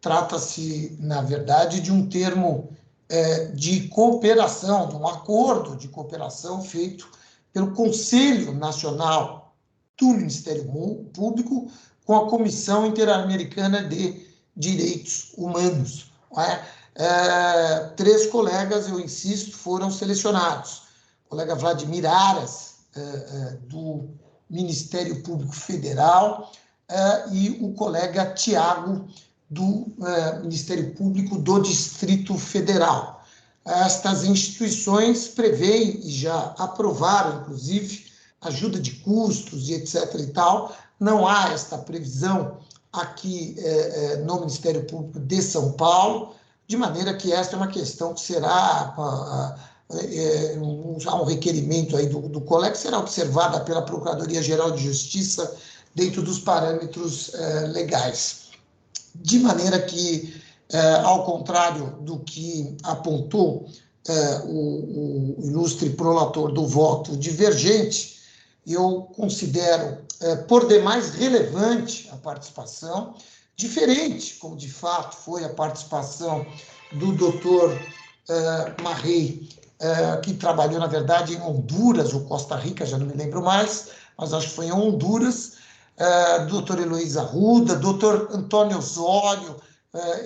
Trata-se, na verdade, de um termo de cooperação, de um acordo de cooperação feito pelo Conselho Nacional do Ministério Público com a Comissão Interamericana de Direitos Humanos. 3 colegas, eu insisto, foram selecionados. O colega Vladimir Aras, do Ministério Público Federal, e o colega Tiago, do Ministério Público do Distrito Federal. Estas instituições prevêem e já aprovaram, inclusive, ajuda de custos e etc. e tal. Não há esta previsão aqui no Ministério Público de São Paulo, de maneira que esta é uma questão que será, há um requerimento aí do colega, que será observada pela Procuradoria-Geral de Justiça dentro dos parâmetros legais. De maneira que, ao contrário do que apontou o ilustre prolator do voto divergente, eu considero por demais relevante a participação, diferente, como de fato foi a participação do doutor Marrei, que trabalhou, na verdade, em Honduras ou Costa Rica, já não me lembro mais, mas acho que foi em Honduras, doutor Heloísa Arruda, doutor Antônio Osório,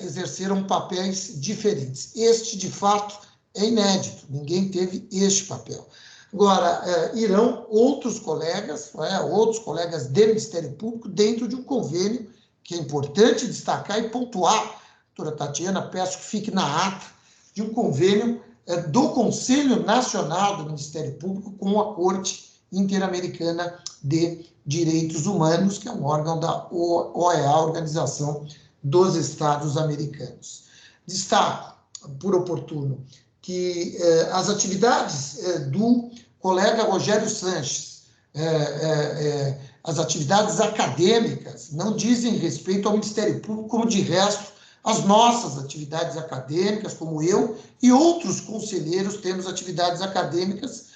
exerceram papéis diferentes. Este, de fato, é inédito, ninguém teve este papel. Agora, irão outros colegas do Ministério Público, dentro de um convênio, que é importante destacar e pontuar, doutora Tatiana, peço que fique na ata, de um convênio do Conselho Nacional do Ministério Público com a Corte Interamericana de Direitos Humanos, que é um órgão da OEA, Organização dos Estados Americanos. Destaco, por oportuno, que as atividades do colega Rogério Sanches, as atividades acadêmicas, não dizem respeito ao Ministério Público, como de resto as nossas atividades acadêmicas, como eu e outros conselheiros temos atividades acadêmicas,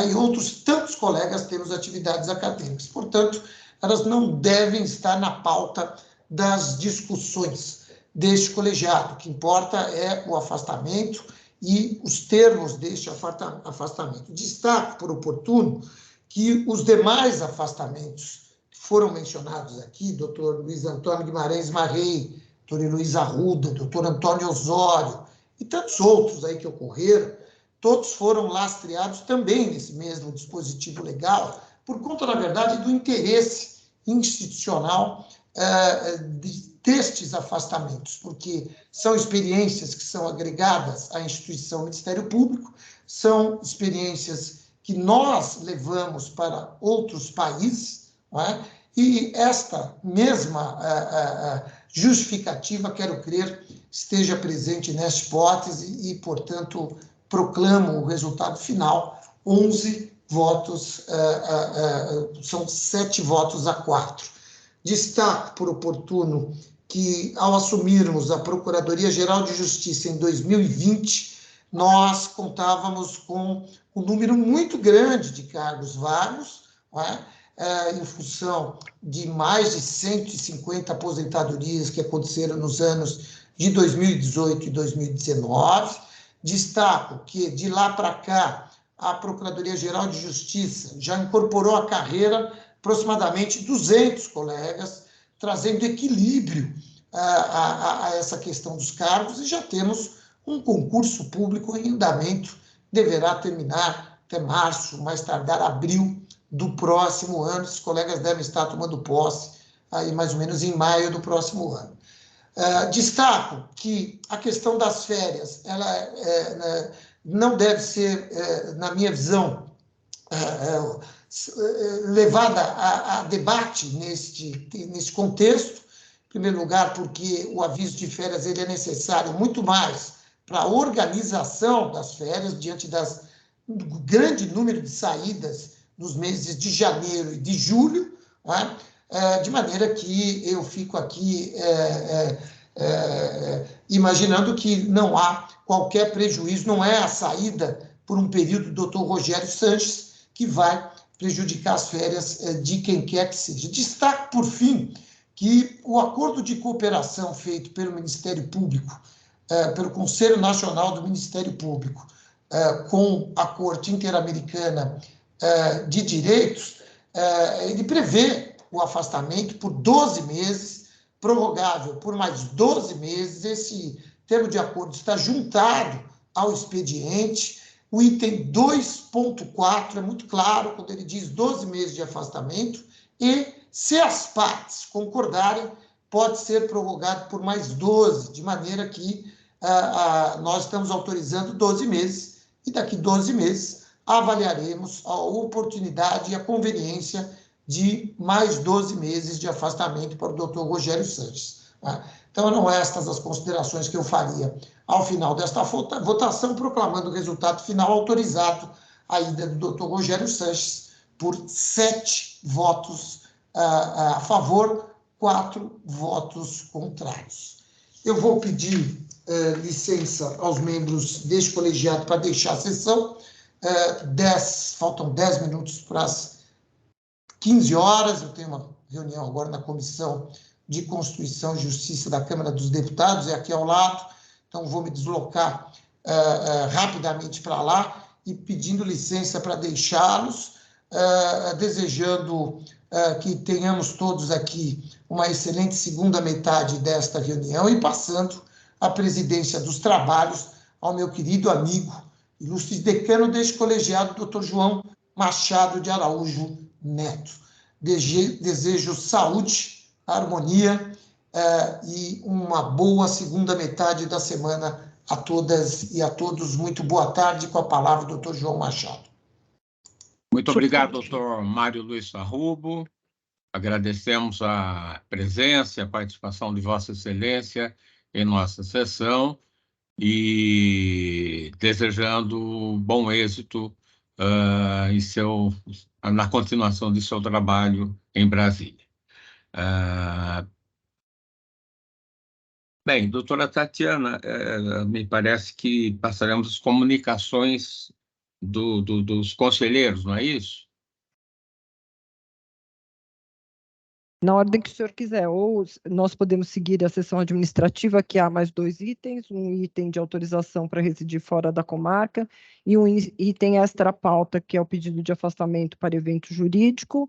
e outros tantos colegas temos atividades acadêmicas. Portanto, elas não devem estar na pauta das discussões deste colegiado. O que importa é o afastamento e os termos deste afastamento. Destaco por oportuno que os demais afastamentos que foram mencionados aqui, doutor Luiz Antônio Guimarães Marrei, doutor Luiz Arruda, doutor Antônio Osório e tantos outros aí que ocorreram, todos foram lastreados também nesse mesmo dispositivo legal, por conta, na verdade, do interesse institucional destes afastamentos, porque são experiências que são agregadas à instituição Ministério Público, são experiências que nós levamos para outros países, não é? E esta mesma justificativa, quero crer, esteja presente nesta hipótese e, portanto, proclamo o resultado final, 11 votos, são 7 votos a 4. Destaco por oportuno que, ao assumirmos a Procuradoria-Geral de Justiça em 2020, nós contávamos com um número muito grande de cargos vagos, não é? Em função de mais de 150 aposentadorias que aconteceram nos anos de 2018 e 2019. Destaco que, de lá para cá, a Procuradoria-Geral de Justiça já incorporou à carreira aproximadamente 200 colegas, trazendo equilíbrio a essa questão dos cargos, e já temos um concurso público em andamento, deverá terminar até março, mais tardar abril do próximo ano. Os colegas devem estar tomando posse aí mais ou menos em maio do próximo ano. Destaco que a questão das férias, ela não deve ser, na minha visão, levada a debate neste contexto. Em primeiro lugar, porque o aviso de férias ele é necessário muito mais para a organização das férias, diante do grande número de saídas nos meses de janeiro e de julho, não é? De maneira que eu fico aqui imaginando que não há qualquer prejuízo, não é a saída por um período do doutor Rogério Sanches que vai prejudicar as férias de quem quer que seja. Destaco, por fim, que o acordo de cooperação feito pelo Ministério Público, pelo Conselho Nacional do Ministério Público, com a Corte Interamericana de Direitos, ele prevê o afastamento por 12 meses, prorrogável por mais 12 meses. Esse termo de acordo está juntado ao expediente. O item 2.4 é muito claro quando ele diz 12 meses de afastamento e, se as partes concordarem, pode ser prorrogado por mais 12, de maneira que nós estamos autorizando 12 meses e daqui 12 meses avaliaremos a oportunidade e a conveniência de mais 12 meses de afastamento para o doutor Rogério Sanches. Então, eram estas as considerações que eu faria ao final desta votação, proclamando o resultado final autorizado a ida do doutor Rogério Sanches por 7 votos a favor, 4 votos contrários. Eu vou pedir licença aos membros deste colegiado para deixar a sessão. Faltam 10 minutos para as 15 horas. Eu tenho uma reunião agora na Comissão de Constituição e Justiça da Câmara dos Deputados, é aqui ao lado, então vou me deslocar rapidamente para lá e pedindo licença para deixá-los, desejando que tenhamos todos aqui uma excelente segunda metade desta reunião e passando a presidência dos trabalhos ao meu querido amigo, ilustre decano deste colegiado, doutor João Machado de Araújo Neto. Desejo saúde, harmonia e uma boa segunda metade da semana a todas e a todos. Muito boa tarde, com a palavra, doutor João Machado. Muito obrigado, doutor Mário Luiz Arrubo. Agradecemos a presença e a participação de Vossa Excelência em nossa sessão e desejando bom êxito na continuação de seu trabalho em Brasília. Bem, doutora Tatiana, me parece que passaremos as comunicações dos conselheiros, não é isso? Na ordem que o senhor quiser, ou nós podemos seguir a sessão administrativa, que há mais 2 itens, um item de autorização para residir fora da comarca e um item extra-pauta, que é o pedido de afastamento para evento jurídico,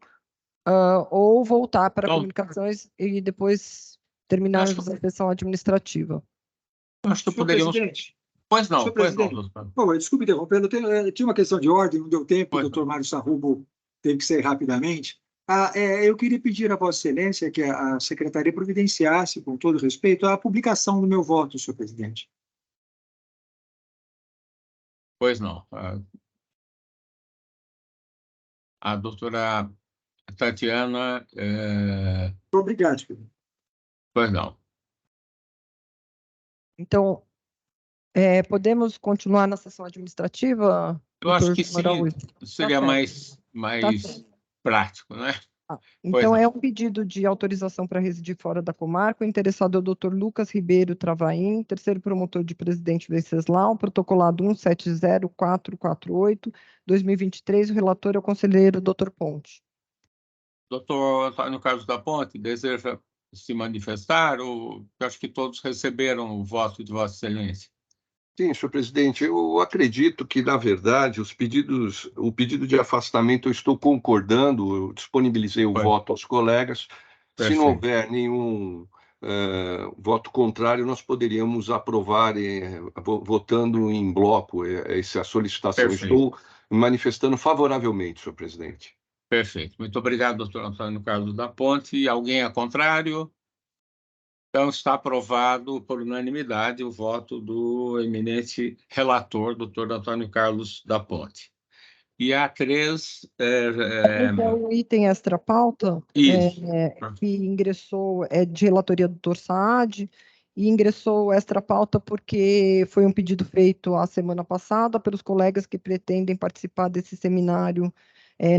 ou voltar para Então, comunicações e depois terminarmos a sessão administrativa. Acho que Senhor poderíamos... presidente, Pois não, senhor pois não, presidente. doutor. Pô, desculpe interrompendo, tinha uma questão de ordem, não deu tempo, Pois o doutor Mário Sarrubo teve que sair rapidamente. Eu queria pedir a Vossa Excelência que a Secretaria providenciasse, com todo respeito, a publicação do meu voto, senhor presidente. Pois não. A doutora Tatiana... Obrigado, senhor. Pois não. Então, podemos continuar na sessão administrativa? Eu acho que doutor Araújo? seria Tá mais prático, né? Então, é um pedido de autorização para residir fora da comarca. O interessado é o doutor Lucas Ribeiro Travaim, terceiro promotor de Presidente Venceslau, protocolado 170448-2023. O relator é o conselheiro doutor Ponte. Doutor Antônio Carlos da Ponte, deseja se manifestar? Eu acho que todos receberam o voto de Vossa Excelência. Sim, senhor presidente, eu acredito que, na verdade, o pedido de afastamento eu estou concordando, eu disponibilizei o voto aos colegas. Perfeito. Se não houver nenhum voto contrário, nós poderíamos aprovar votando em bloco essa solicitação. Perfeito. Estou manifestando favoravelmente, senhor presidente. Perfeito. Muito obrigado, doutor Antônio Carlos da Ponte. Alguém a contrário? Então, está aprovado por unanimidade o voto do eminente relator, doutor Antônio Carlos da Ponte. E a 3... o item extra-pauta, que ingressou, de relatoria do doutor Saad, e ingressou extra-pauta porque foi um pedido feito a semana passada pelos colegas que pretendem participar desse seminário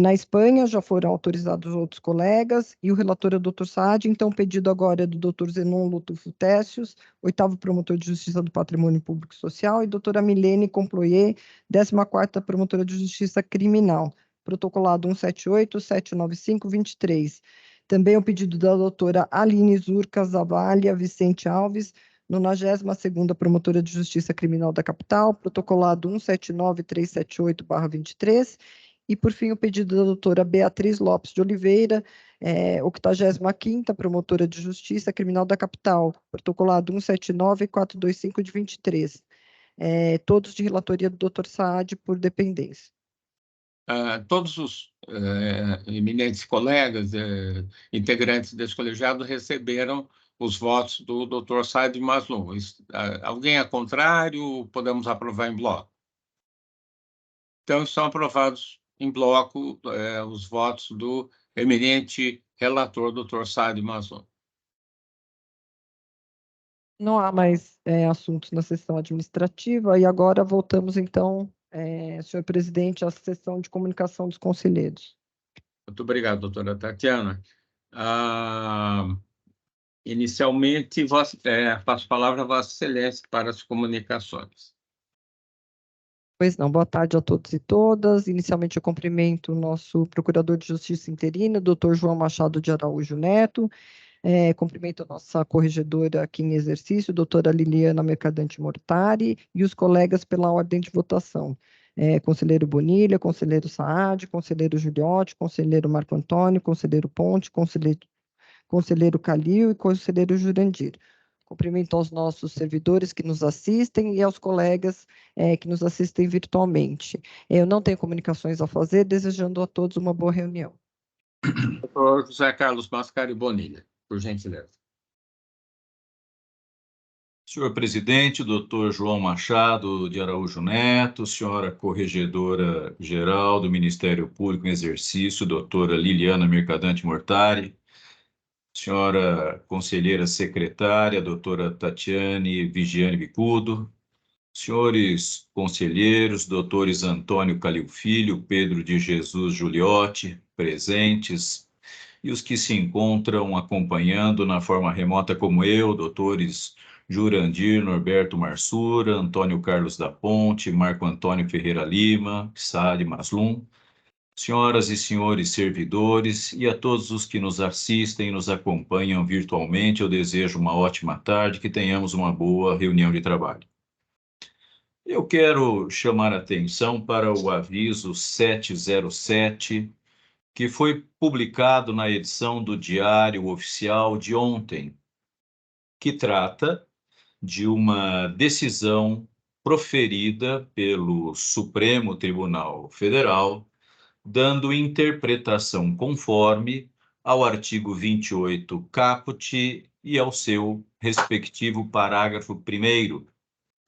na Espanha. Já foram autorizados outros colegas, e o relator é o doutor Saad. Então, o pedido agora é do doutor Zenon Lutufo Técios, 8º promotor de Justiça do Patrimônio Público e Social, e doutora Milene Comployer, 14ª promotora de Justiça Criminal, protocolado 178-795-23. Também o pedido da doutora Aline Zurca Zavalha Vicente Alves, 92ª promotora de Justiça Criminal da Capital, protocolado 179378/23. E, por fim, o pedido da doutora Beatriz Lopes de Oliveira, 85ª promotora de Justiça Criminal da Capital, protocolado 179425/23. Todos de relatoria do doutor Saad por dependência. Todos os eminentes colegas, integrantes desse colegiado, receberam os votos do doutor Saad Maslum. Alguém é contrário? Podemos aprovar em bloco? Então, estão aprovados em bloco os votos do eminente relator, doutor Saad Maslum. Não há mais assuntos na sessão administrativa, e agora voltamos, então, senhor presidente, à sessão de comunicação dos conselheiros. Muito obrigado, doutora Tatiana. Inicialmente, passo a palavra a Vossa Excelência para as comunicações. Pois não, boa tarde a todos e todas. Inicialmente, eu cumprimento o nosso Procurador de Justiça interino, doutor João Machado de Araújo Neto. Cumprimento a nossa corregedora aqui em exercício, doutora Liliana Mercadante Mortari, e os colegas pela ordem de votação. Conselheiro Bonilha, conselheiro Saad, conselheiro Juliotti, conselheiro Marco Antônio, conselheiro Ponte, conselheiro Calil e conselheiro Jurandir. Cumprimento aos nossos servidores que nos assistem e aos colegas que nos assistem virtualmente. Eu não tenho comunicações a fazer, desejando a todos uma boa reunião. Doutor José Carlos Mascari Bonilha, por gentileza. Senhor presidente, doutor João Machado de Araújo Neto, senhora corregedora-geral do Ministério Público em exercício, doutora Liliana Mercadante Mortari, senhora conselheira secretária, doutora Tatiane Vigiane Bicudo, senhores conselheiros, doutores Antônio Calil Filho, Pedro de Jesus Juliotti, presentes, e os que se encontram acompanhando na forma remota como eu, doutores Jurandir Norberto Marsura, Antônio Carlos da Ponte, Marco Antônio Ferreira Lima, Saad Maslum, senhoras e senhores servidores e a todos os que nos assistem e nos acompanham virtualmente, eu desejo uma ótima tarde, que tenhamos uma boa reunião de trabalho. Eu quero chamar a atenção para o aviso 707, que foi publicado na edição do Diário Oficial de ontem, que trata de uma decisão proferida pelo Supremo Tribunal Federal, dando interpretação conforme ao artigo 28 caput e ao seu respectivo parágrafo 1º,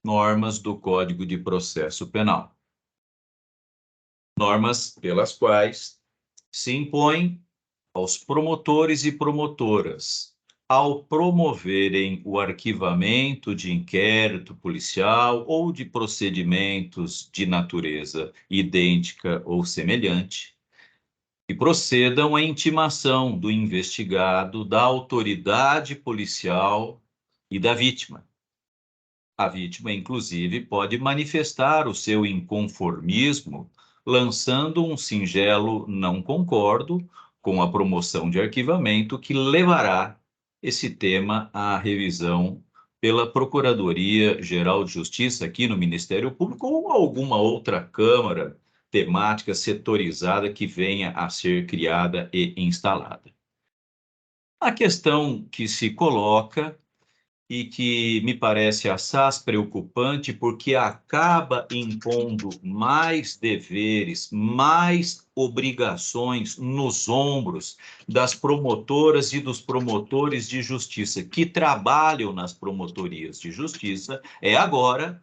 normas do Código de Processo Penal. Normas pelas quais se impõe aos promotores e promotoras, ao promoverem o arquivamento de inquérito policial ou de procedimentos de natureza idêntica ou semelhante, que procedam à intimação do investigado, da autoridade policial e da vítima. A vítima, inclusive, pode manifestar o seu inconformismo lançando um singelo não concordo com a promoção de arquivamento, que levará esse tema à revisão pela Procuradoria-Geral de Justiça aqui no Ministério Público ou alguma outra Câmara temática setorizada que venha a ser criada e instalada. A questão que se coloca e que me parece assaz preocupante, porque acaba impondo mais deveres, mais obrigações nos ombros das promotoras e dos promotores de justiça que trabalham nas promotorias de justiça, é agora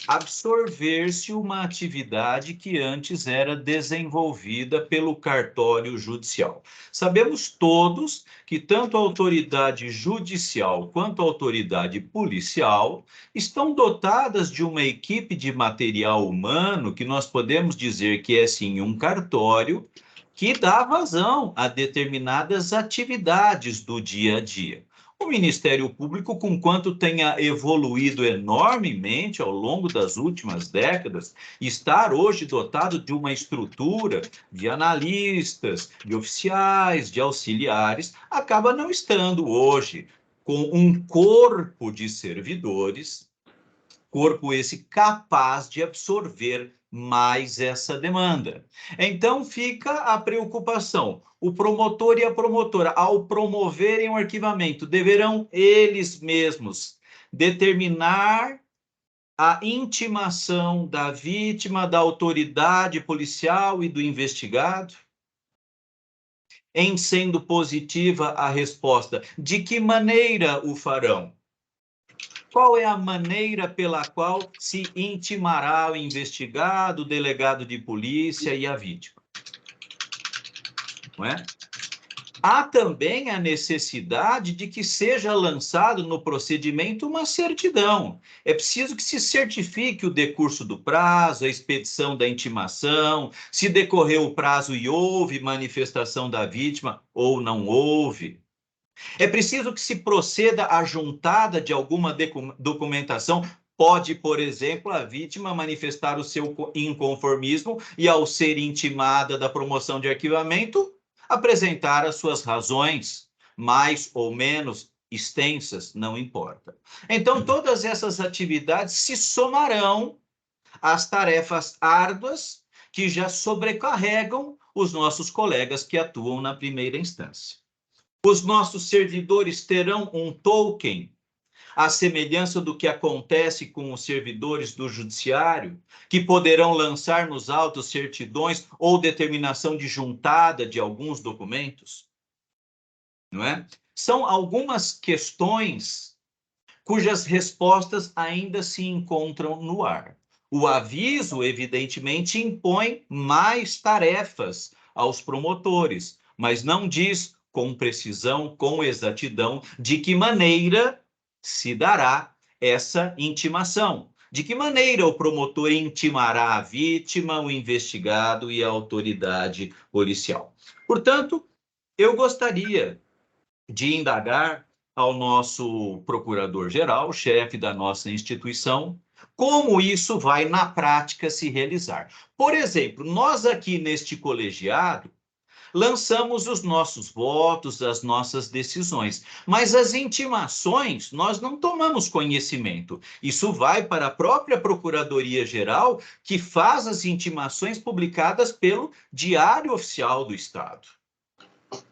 absorver-se uma atividade que antes era desenvolvida pelo cartório judicial. Sabemos todos que tanto a autoridade judicial quanto a autoridade policial estão dotadas de uma equipe de material humano que nós podemos dizer que é sim um cartório que dá vazão a determinadas atividades do dia a dia. O Ministério Público, conquanto tenha evoluído enormemente ao longo das últimas décadas, estar hoje dotado de uma estrutura de analistas, de oficiais, de auxiliares, acaba não estando hoje com um corpo de servidores, corpo esse capaz de absorver mais essa demanda. Então fica a preocupação. O promotor e a promotora, ao promoverem o arquivamento, deverão eles mesmos determinar a intimação da vítima, da autoridade policial e do investigado? Em sendo positiva a resposta, de que maneira o farão? Qual é a maneira pela qual se intimará o investigado, o delegado de polícia e a vítima? Não é? Há também a necessidade de que seja lançado no procedimento uma certidão. É preciso que se certifique o decurso do prazo, a expedição da intimação, se decorreu o prazo e houve manifestação da vítima ou não houve. É preciso que se proceda à juntada de alguma documentação. Pode, por exemplo, a vítima manifestar o seu inconformismo e, ao ser intimada da promoção de arquivamento, apresentar as suas razões, mais ou menos extensas, não importa. Então, todas essas atividades se somarão às tarefas árduas que já sobrecarregam os nossos colegas que atuam na primeira instância. Os nossos servidores terão um token, à semelhança do que acontece com os servidores do judiciário, que poderão lançar nos autos certidões ou determinação de juntada de alguns documentos, não é? São algumas questões cujas respostas ainda se encontram no ar. O aviso, evidentemente, impõe mais tarefas aos promotores, mas não diz com precisão, com exatidão, de que maneira se dará essa intimação. De que maneira o promotor intimará a vítima, o investigado e a autoridade policial. Portanto, eu gostaria de indagar ao nosso procurador-geral, chefe da nossa instituição, como isso vai na prática se realizar. Por exemplo, nós aqui neste colegiado lançamos os nossos votos, as nossas decisões, mas as intimações nós não tomamos conhecimento. Isso vai para a própria Procuradoria-Geral, que faz as intimações publicadas pelo Diário Oficial do Estado.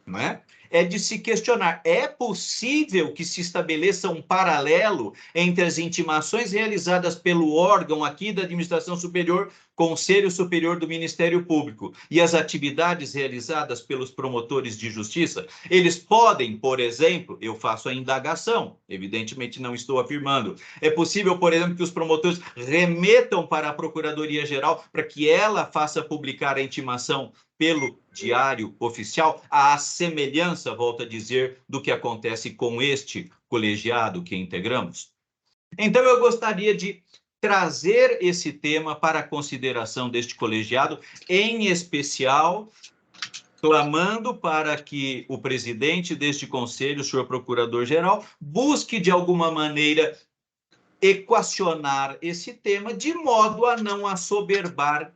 Não é? É de se questionar, é possível que se estabeleça um paralelo entre as intimações realizadas pelo órgão aqui da Administração Superior, Conselho Superior do Ministério Público, e as atividades realizadas pelos promotores de justiça? Eles podem, por exemplo, eu faço a indagação, evidentemente não estou afirmando, é possível, por exemplo, que os promotores remetam para a Procuradoria-Geral para que ela faça publicar a intimação pelo Diário Oficial, à semelhança, volto a dizer, do que acontece com este colegiado que integramos? Então, eu gostaria de trazer esse tema para a consideração deste colegiado, em especial, clamando para que o presidente deste conselho, o senhor Procurador-Geral, busque, de alguma maneira, equacionar esse tema, de modo a não assoberbar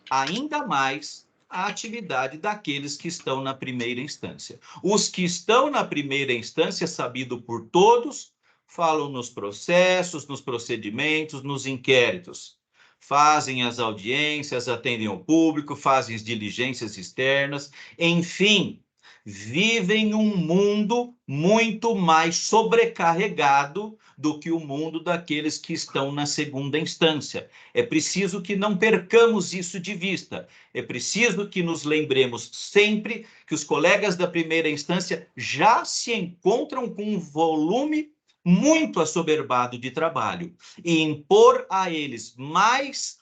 ainda mais a atividade daqueles que estão na primeira instância. Os que estão na primeira instância, sabido por todos, falam nos processos, nos procedimentos, nos inquéritos. Fazem as audiências, atendem ao público, fazem as diligências externas, enfim, vivem um mundo muito mais sobrecarregado do que o mundo daqueles que estão na segunda instância. É preciso que não percamos isso de vista. É preciso que nos lembremos sempre que os colegas da primeira instância já se encontram com um volume muito assoberbado de trabalho. E impor a eles mais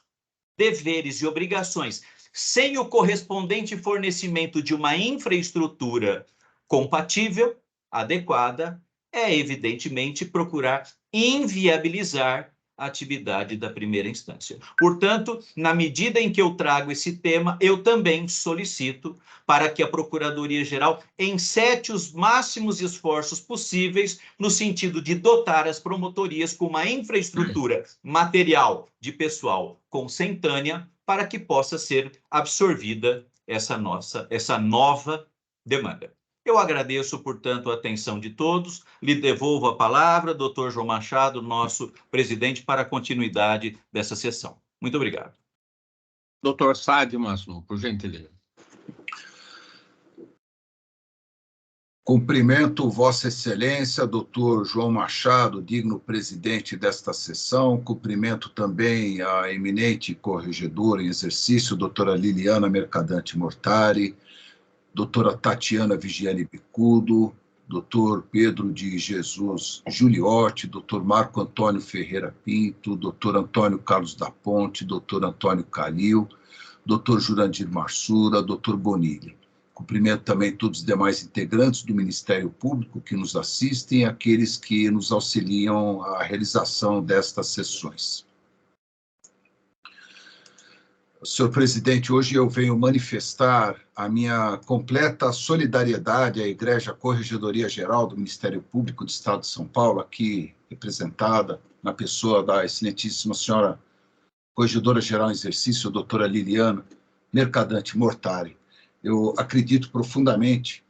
deveres e obrigações, sem o correspondente fornecimento de uma infraestrutura compatível, adequada, é evidentemente procurar inviabilizar a atividade da primeira instância. Portanto, na medida em que eu trago esse tema, eu também solicito para que a Procuradoria-Geral encete os máximos esforços possíveis no sentido de dotar as promotorias com uma infraestrutura material de pessoal consentânea para que possa ser absorvida essa nova demanda. Eu agradeço, portanto, a atenção de todos. Lhe devolvo a palavra, doutor João Machado, nosso presidente, para a continuidade dessa sessão. Muito obrigado. Doutor Saad Maslum, por gentileza. Cumprimento Vossa Excelência, doutor João Machado, digno presidente desta sessão. Cumprimento também a eminente corregedora em exercício, doutora Liliana Mercadante Mortari, doutora Tatiana Vigiane Bicudo, doutor Pedro de Jesus Giuliotti, doutor Marco Antônio Ferreira Pinto, doutor Antônio Carlos da Ponte, doutor Antônio Calil, doutor Jurandir Marsura, doutor Bonilha. Cumprimento também todos os demais integrantes do Ministério Público que nos assistem e aqueles que nos auxiliam à realização destas sessões. Senhor presidente, hoje eu venho manifestar a minha completa solidariedade à Igreja Corregedoria Geral do Ministério Público do Estado de São Paulo, aqui representada na pessoa da excelentíssima senhora Corregedora Geral em exercício, doutora Liliana Mercadante Mortari. Eu acredito profundamente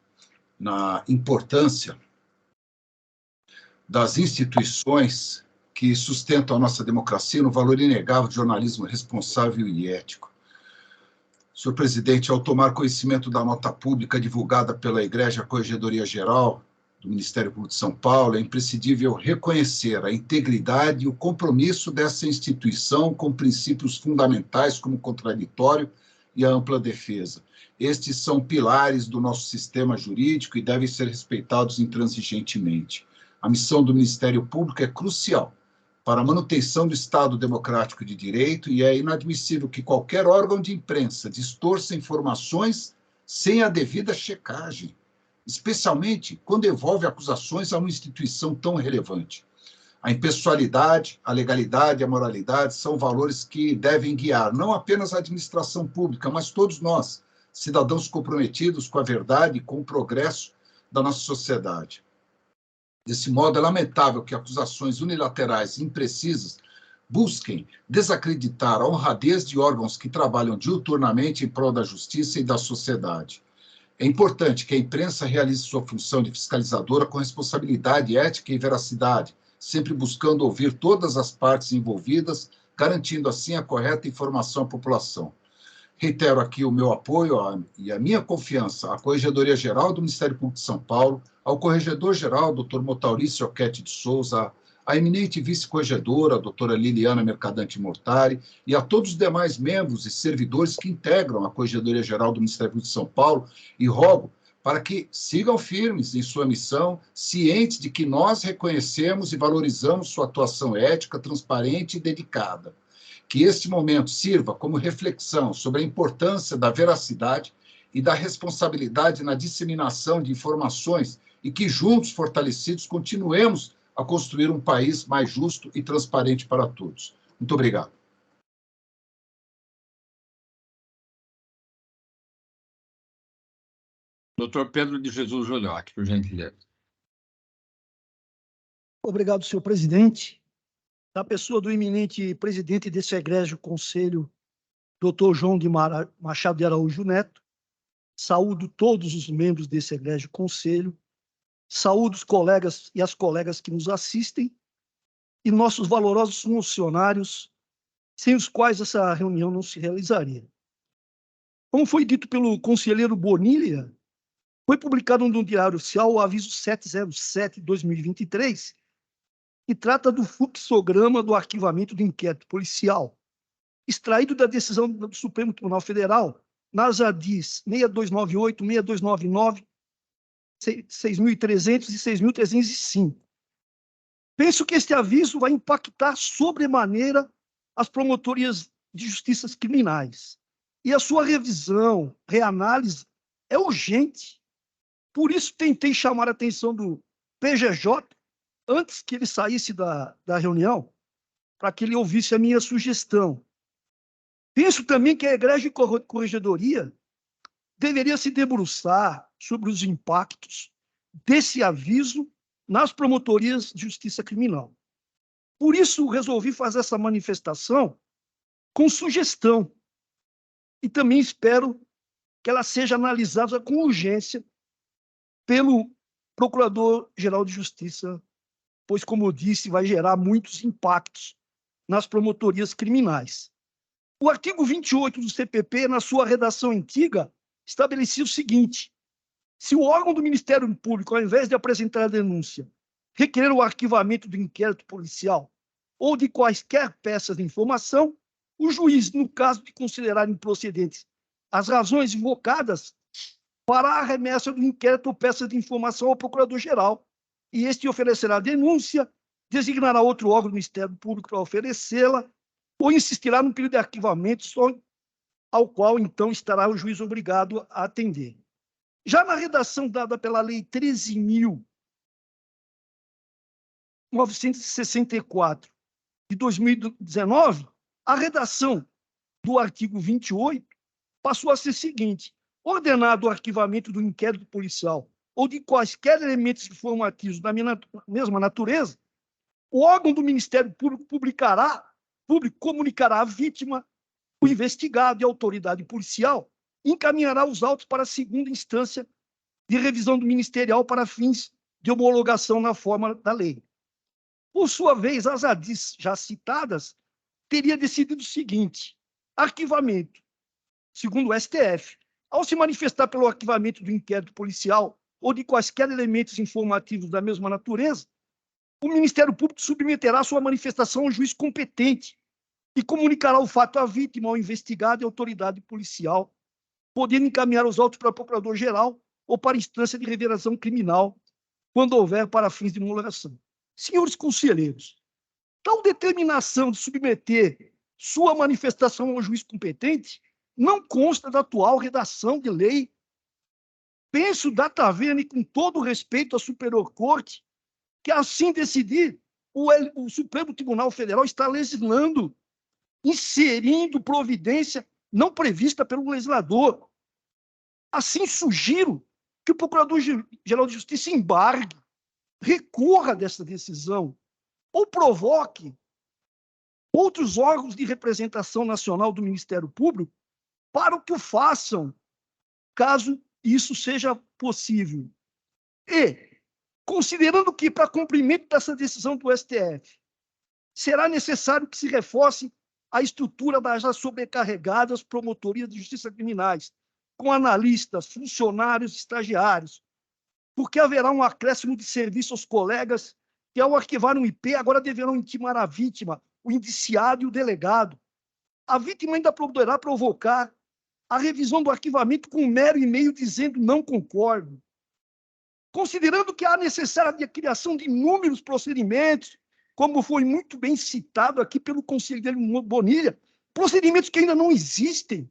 na importância das instituições que sustentam a nossa democracia no valor inegável de jornalismo responsável e ético. Senhor presidente, ao tomar conhecimento da nota pública divulgada pela Igreja Corregedoria Geral do Ministério Público de São Paulo, é imprescindível reconhecer a integridade e o compromisso dessa instituição com princípios fundamentais como o contraditório e a ampla defesa. Estes são pilares do nosso sistema jurídico e devem ser respeitados intransigentemente. A missão do Ministério Público é crucial para a manutenção do Estado democrático de direito e é inadmissível que qualquer órgão de imprensa distorça informações sem a devida checagem, especialmente quando envolve acusações a uma instituição tão relevante. A impessoalidade, a legalidade e a moralidade são valores que devem guiar não apenas a administração pública, mas todos nós, cidadãos comprometidos com a verdade e com o progresso da nossa sociedade. Desse modo, é lamentável que acusações unilaterais e imprecisas busquem desacreditar a honradez de órgãos que trabalham diuturnamente em prol da justiça e da sociedade. É importante que a imprensa realize sua função de fiscalizadora com responsabilidade ética e veracidade, sempre buscando ouvir todas as partes envolvidas, garantindo assim a correta informação à população. Reitero aqui o meu apoio e a minha confiança à Corregedoria-Geral do Ministério Público de São Paulo, ao Corregedor-Geral, Dr. Motaurice Oquete de Souza, à eminente vice-corregedora, a doutora Liliana Mercadante Mortari, e a todos os demais membros e servidores que integram a Corregedoria-Geral do Ministério Público de São Paulo, e rogo para que sigam firmes em sua missão, cientes de que nós reconhecemos e valorizamos sua atuação ética, transparente e dedicada. Que este momento sirva como reflexão sobre a importância da veracidade e da responsabilidade na disseminação de informações e que, juntos, fortalecidos, continuemos a construir um país mais justo e transparente para todos. Muito obrigado. Doutor Pedro de Jesus Juliotti, por gentileza. Obrigado, senhor presidente. Da pessoa do eminente presidente desse egrégio conselho, doutor João de Machado de Araújo Neto, saúdo todos os membros desse egrégio conselho, saúdo os colegas e as colegas que nos assistem e nossos valorosos funcionários, sem os quais essa reunião não se realizaria. Como foi dito pelo conselheiro Bonilha, foi publicado no Diário Oficial o aviso 707/2023, que trata do fluxograma do arquivamento do inquérito policial, extraído da decisão do Supremo Tribunal Federal, nas ADIs 6298, 6299, 6.300 e 6.305. Penso que este aviso vai impactar sobremaneira as promotorias de justiças criminais, e a sua revisão, reanálise, é urgente. Por isso, tentei chamar a atenção do PGJ, antes que ele saísse da reunião, para que ele ouvisse a minha sugestão. Penso também que a egrégio corregedoria deveria se debruçar sobre os impactos desse aviso nas promotorias de justiça criminal. Por isso, resolvi fazer essa manifestação com sugestão. E também espero que ela seja analisada com urgência pelo Procurador-Geral de Justiça, pois, como eu disse, vai gerar muitos impactos nas promotorias criminais. O artigo 28 do CPP, na sua redação antiga, estabelecia o seguinte: se o órgão do Ministério Público, ao invés de apresentar a denúncia, requerer o arquivamento do inquérito policial ou de quaisquer peças de informação, o juiz, no caso de considerar improcedentes as razões invocadas, fará a remessa do inquérito ou peças de informação ao Procurador-Geral, e este oferecerá a denúncia, designará outro órgão do Ministério Público para oferecê-la, ou insistirá no período de arquivamento, ao qual, então, estará o juiz obrigado a atender. Já na redação dada pela Lei 13.964, de 2019, a redação do artigo 28 passou a ser seguinte: ordenado o arquivamento do inquérito policial ou de quaisquer elementos informativos da mesma natureza, o órgão do Ministério Público comunicará à vítima, o investigado e a autoridade policial, e encaminhará os autos para a segunda instância de revisão do ministerial para fins de homologação na forma da lei. Por sua vez, as ADIs já citadas teria decidido o seguinte: arquivamento. Segundo o STF, ao se manifestar pelo arquivamento do inquérito policial ou de quaisquer elementos informativos da mesma natureza, o Ministério Público submeterá sua manifestação ao juiz competente e comunicará o fato à vítima, ao investigado e à autoridade policial, podendo encaminhar os autos para o Procurador-Geral ou para a instância de revelação criminal, quando houver para fins de homologação. Senhores conselheiros, tal determinação de submeter sua manifestação ao juiz competente não consta da atual redação de lei. Penso, data vênia, com todo respeito à Superior Corte, que assim decidir, o Supremo Tribunal Federal está legislando, inserindo providência não prevista pelo legislador. Assim, sugiro que o Procurador-Geral de Justiça embargue, recorra dessa decisão, ou provoque outros órgãos de representação nacional do Ministério Público para que o façam, caso isso seja possível. E, considerando que, para cumprimento dessa decisão do STF, será necessário que se reforce a estrutura das já sobrecarregadas promotorias de justiça criminais, com analistas, funcionários, estagiários, porque haverá um acréscimo de serviço aos colegas que, ao arquivar um IP, agora deverão intimar a vítima, o indiciado e o delegado. A vítima ainda poderá provocar a revisão do arquivamento com um mero e-mail dizendo não concordo. Considerando que há necessária a criação de inúmeros procedimentos, como foi muito bem citado aqui pelo conselheiro Bonilha, procedimentos que ainda não existem,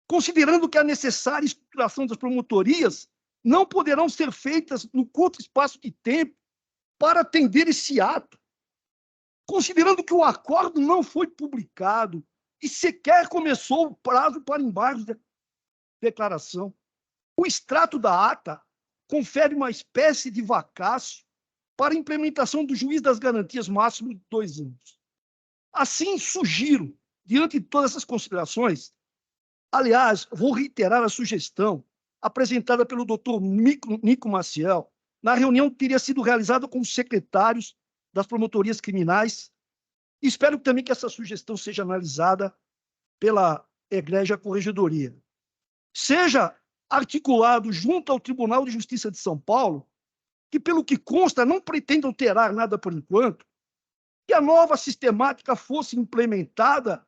considerando que a necessária estruturação das promotorias não poderão ser feitas no curto espaço de tempo para atender esse ato, considerando que o acordo não foi publicado e sequer começou o prazo para embargos de declaração. O extrato da ata confere uma espécie de vacácio para a implementação do juiz das garantias máximo de 2 anos. Assim, sugiro, diante de todas essas considerações, aliás, vou reiterar a sugestão apresentada pelo doutor Nico Maciel, na reunião que teria sido realizada com os secretários das promotorias criminais. Espero também que essa sugestão seja analisada pela Egrégia Corregedoria. Seja articulado junto ao Tribunal de Justiça de São Paulo, que, pelo que consta, não pretende alterar nada por enquanto, que a nova sistemática fosse implementada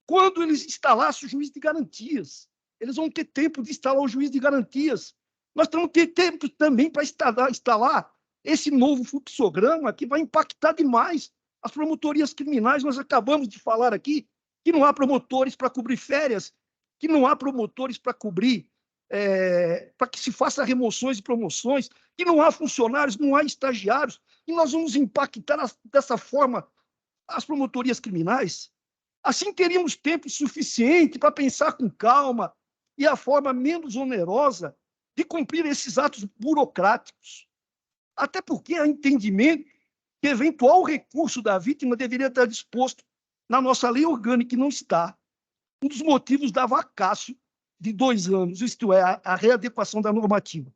quando eles instalassem o juiz de garantias. Eles vão ter tempo de instalar o juiz de garantias. Nós temos que ter tempo também para instalar esse novo fluxograma que vai impactar demais as promotorias criminais. Nós acabamos de falar aqui que não há promotores para cobrir férias, que não há promotores para cobrir, para que se faça remoções e promoções, que não há funcionários, não há estagiários, e nós vamos impactar dessa forma as promotorias criminais. Assim teríamos tempo suficiente para pensar com calma e a forma menos onerosa de cumprir esses atos burocráticos. Até porque há entendimento que eventual recurso da vítima deveria estar disposto na nossa lei orgânica, e não está. Um dos motivos da vacácio de 2 anos, isto é, a readequação da normativa.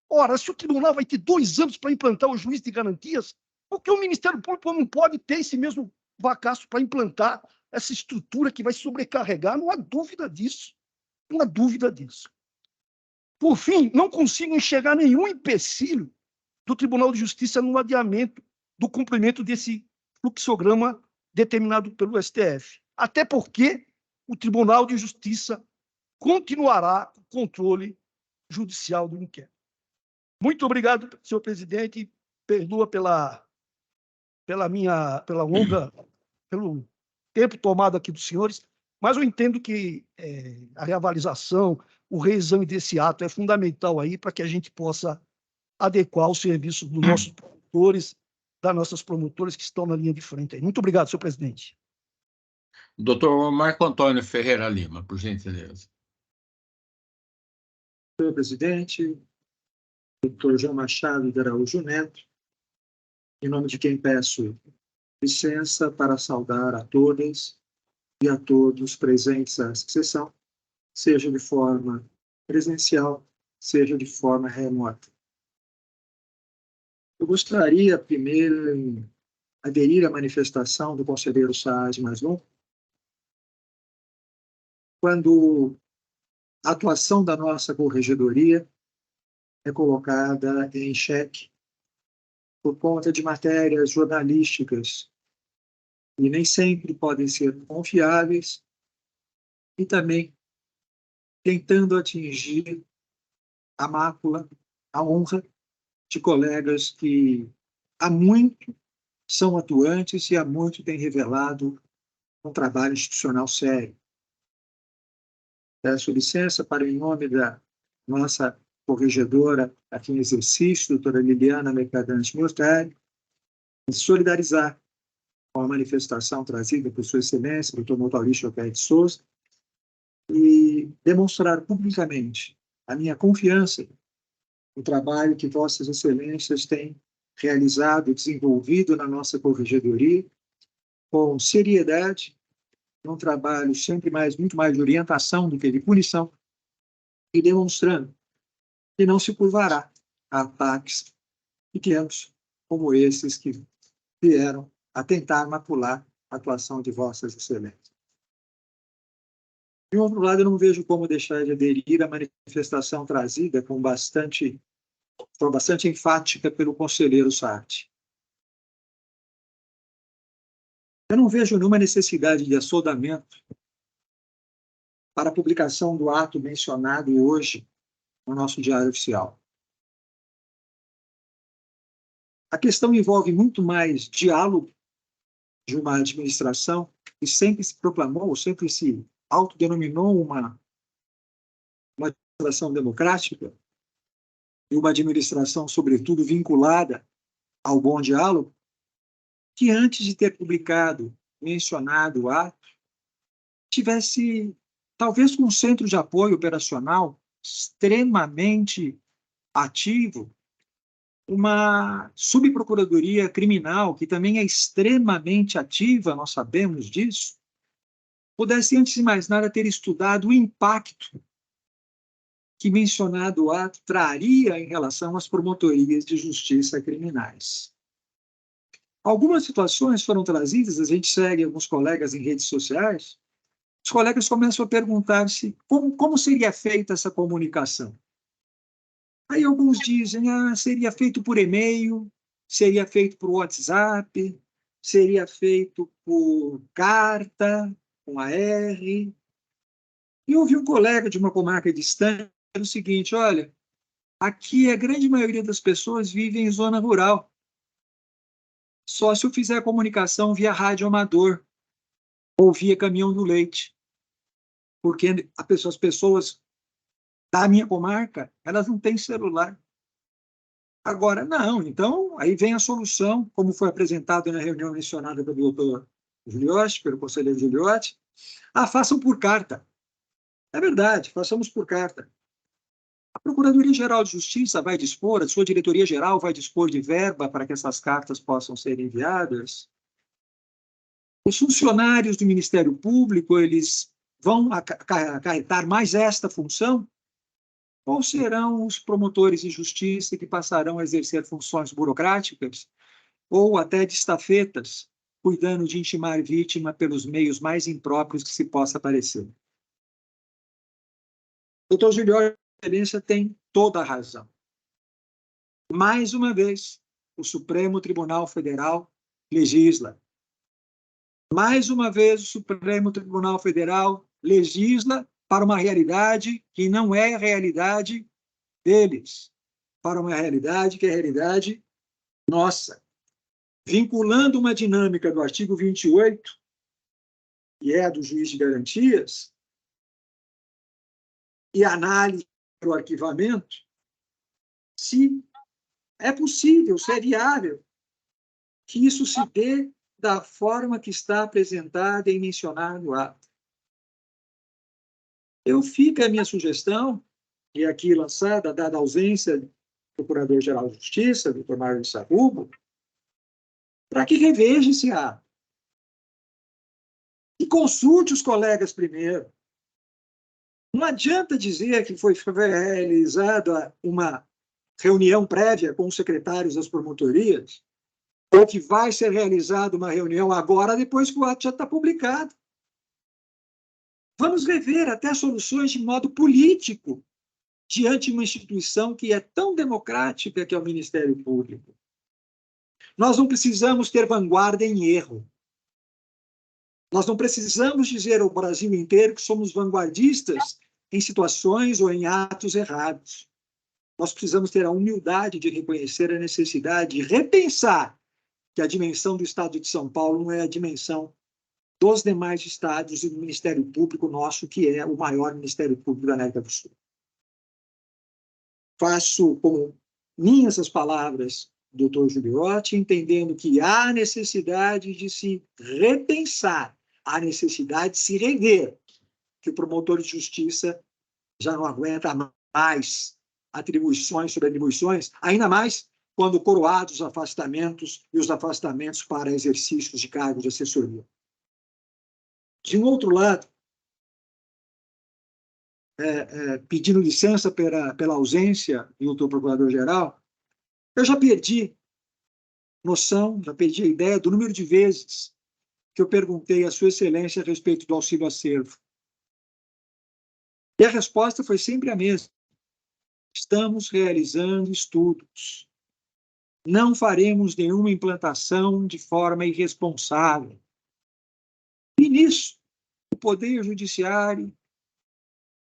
Ora, se o tribunal vai ter 2 anos para implantar o juiz de garantias, por que o Ministério Público não pode ter esse mesmo vacácio para implantar essa estrutura que vai sobrecarregar? Não há dúvida disso. Não há dúvida disso. Por fim, não consigo enxergar nenhum empecilho do Tribunal de Justiça no adiamento do cumprimento desse fluxograma determinado pelo STF. Até porque o Tribunal de Justiça continuará com o controle judicial do inquérito. Muito obrigado, senhor presidente. Perdoa pelo tempo tomado aqui dos senhores, mas eu entendo que a reavaliação, o reexame desse ato é fundamental aí para que a gente possa adequar o serviço dos nossos promotores, das nossas promotoras que estão na linha de frente aí. Muito obrigado, senhor presidente. Doutor Marco Antônio Ferreira Lima, por gentileza. Senhor presidente, doutor João Machado de Araújo Neto, em nome de quem peço licença para saudar a todas e a todos presentes à sessão, seja de forma presencial, seja de forma remota. Eu gostaria, primeiro, em aderir à manifestação do conselheiro Saad Maslum, quando a atuação da nossa corregedoria é colocada em xeque por conta de matérias jornalísticas que nem sempre podem ser confiáveis e também tentando atingir a mácula, a honra de colegas que há muito são atuantes e há muito têm revelado um trabalho institucional sério. Peço licença para, em nome da nossa corregedora aqui em exercício, doutora Liliana Mercadante Mortari, me solidarizar com a manifestação trazida por Sua Excelência, doutor Maurício Alcaide de Souza, e demonstrar publicamente a minha confiança no trabalho que Vossas Excelências têm realizado e desenvolvido na nossa corregedoria, com seriedade, num trabalho muito mais de orientação do que de punição, e demonstrando que não se curvará a ataques pequenos como esses que vieram a tentar macular a atuação de vossas excelências. De outro lado, eu não vejo como deixar de aderir à manifestação trazida foi bastante enfática pelo conselheiro Sarti. Eu não vejo nenhuma necessidade de assodamento para a publicação do ato mencionado hoje no nosso Diário Oficial. A questão envolve muito mais diálogo de uma administração que sempre se proclamou, sempre se autodenominou uma administração democrática e uma administração, sobretudo, vinculada ao bom diálogo, que antes de ter publicado, mencionado o ato, tivesse, talvez com um centro de apoio operacional extremamente ativo, uma subprocuradoria criminal, que também é extremamente ativa, nós sabemos disso, pudesse, antes de mais nada, ter estudado o impacto que mencionado ato traria em relação às promotorias de justiça criminais. Algumas situações foram trazidas, a gente segue alguns colegas em redes sociais, os colegas começam a perguntar-se como seria feita essa comunicação. Aí alguns dizem, seria feito por e-mail, seria feito por WhatsApp, seria feito por carta, com AR. E eu ouvi um colega de uma comarca distante dizer o seguinte, olha, aqui a grande maioria das pessoas vive em zona rural. Só se eu fizer a comunicação via rádio amador ou via caminhão do leite. Porque as pessoas da minha comarca, elas não têm celular. Agora, não. Então, aí vem a solução, como foi apresentado na reunião mencionada pelo doutor Giuliotti, pelo conselheiro Giuliotti. Façam por carta. É verdade, façamos por carta. A Procuradoria-Geral de Justiça vai dispor, a sua diretoria-geral vai dispor de verba para que essas cartas possam ser enviadas. Os funcionários do Ministério Público, eles vão acarretar mais esta função? Ou serão os promotores de justiça que passarão a exercer funções burocráticas ou até de estafetas, cuidando de intimar vítima pelos meios mais impróprios que se possa parecer? O doutor Giuliotti, a excelência, tem toda a razão. Mais uma vez, o Supremo Tribunal Federal legisla. Mais uma vez, o Supremo Tribunal Federal legisla para uma realidade que não é a realidade deles, para uma realidade que é a realidade nossa. Vinculando uma dinâmica do artigo 28, que é a do juiz de garantias, e análise do arquivamento, se é possível, se é viável, que isso se dê da forma que está apresentada e mencionada no ato. Fica a minha sugestão, e aqui lançada, dada a ausência do Procurador-Geral de Justiça, doutor Mário Sarrubo, para que reveja esse ato. E consulte os colegas primeiro. Não adianta dizer que foi realizada uma reunião prévia com os secretários das promotorias, ou que vai ser realizada uma reunião agora, depois que o ato já está publicado. Vamos rever até soluções de modo político diante de uma instituição que é tão democrática que é o Ministério Público. Nós não precisamos ter vanguarda em erro. Nós não precisamos dizer ao Brasil inteiro que somos vanguardistas em situações ou em atos errados. Nós precisamos ter a humildade de reconhecer a necessidade de repensar que a dimensão do Estado de São Paulo não é a dimensão dos demais estados e do Ministério Público nosso, que é o maior Ministério Público da América do Sul. Faço como minhas as palavras do doutor Giuliotti, entendendo que há necessidade de se repensar, há necessidade de se rever, que o promotor de justiça já não aguenta mais atribuições sobre atribuições, ainda mais quando coroados os afastamentos e os afastamentos para exercícios de cargos de assessoria. De um outro lado, pedindo licença pela ausência do doutor Procurador-Geral, eu já perdi noção, já perdi a ideia do número de vezes que eu perguntei à Sua Excelência a respeito do auxílio acervo. E a resposta foi sempre a mesma. Estamos realizando estudos. Não faremos nenhuma implantação de forma irresponsável. E nisso, o Poder Judiciário,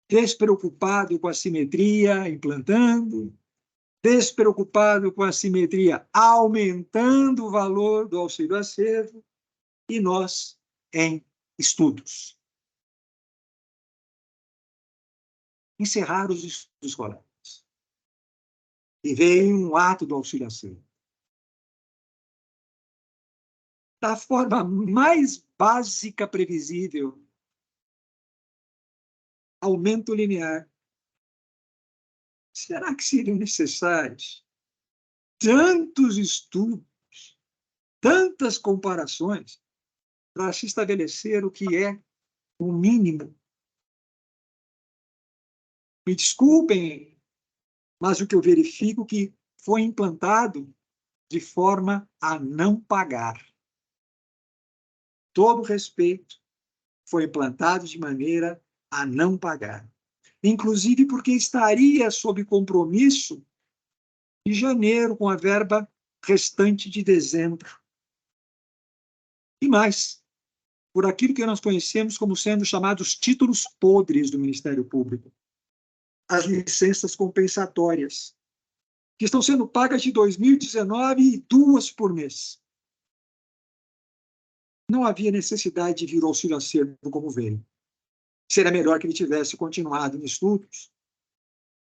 despreocupado com a simetria, implantando, despreocupado com a simetria, aumentando o valor do auxílio acervo, e nós em estudos. Encerrar os estudos colegas. E veio um ato do auxílio acervo. Da forma mais básica previsível, aumento linear. Será que seriam necessários tantos estudos, tantas comparações, para se estabelecer o que é o mínimo? Me desculpem, mas o que eu verifico é que foi implantado de forma a não pagar. Todo respeito, foi implantado de maneira a não pagar. Inclusive porque estaria sob compromisso em janeiro, com a verba restante de dezembro. E mais, por aquilo que nós conhecemos como sendo chamados títulos podres do Ministério Público. As licenças compensatórias, que estão sendo pagas de 2019 e 2 por mês. Não havia necessidade de vir o auxílio acervo como veio. Seria melhor que ele tivesse continuado em estudos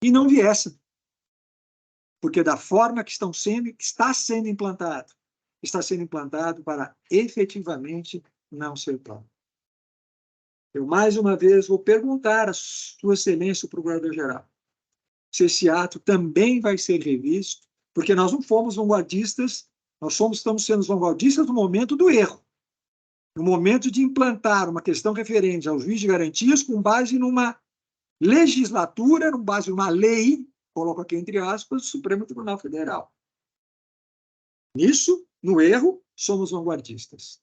e não viesse. Porque da forma que está sendo implantado para efetivamente não ser pago. Eu, mais uma vez, vou perguntar à Sua Excelência, o Procurador-Geral, se esse ato também vai ser revisto, porque nós não fomos vanguardistas, estamos sendo vanguardistas no momento do erro. No momento de implantar uma questão referente ao juiz de garantias com base numa legislatura, com base numa lei, coloco aqui entre aspas, do Supremo Tribunal Federal. Nisso, no erro, somos vanguardistas.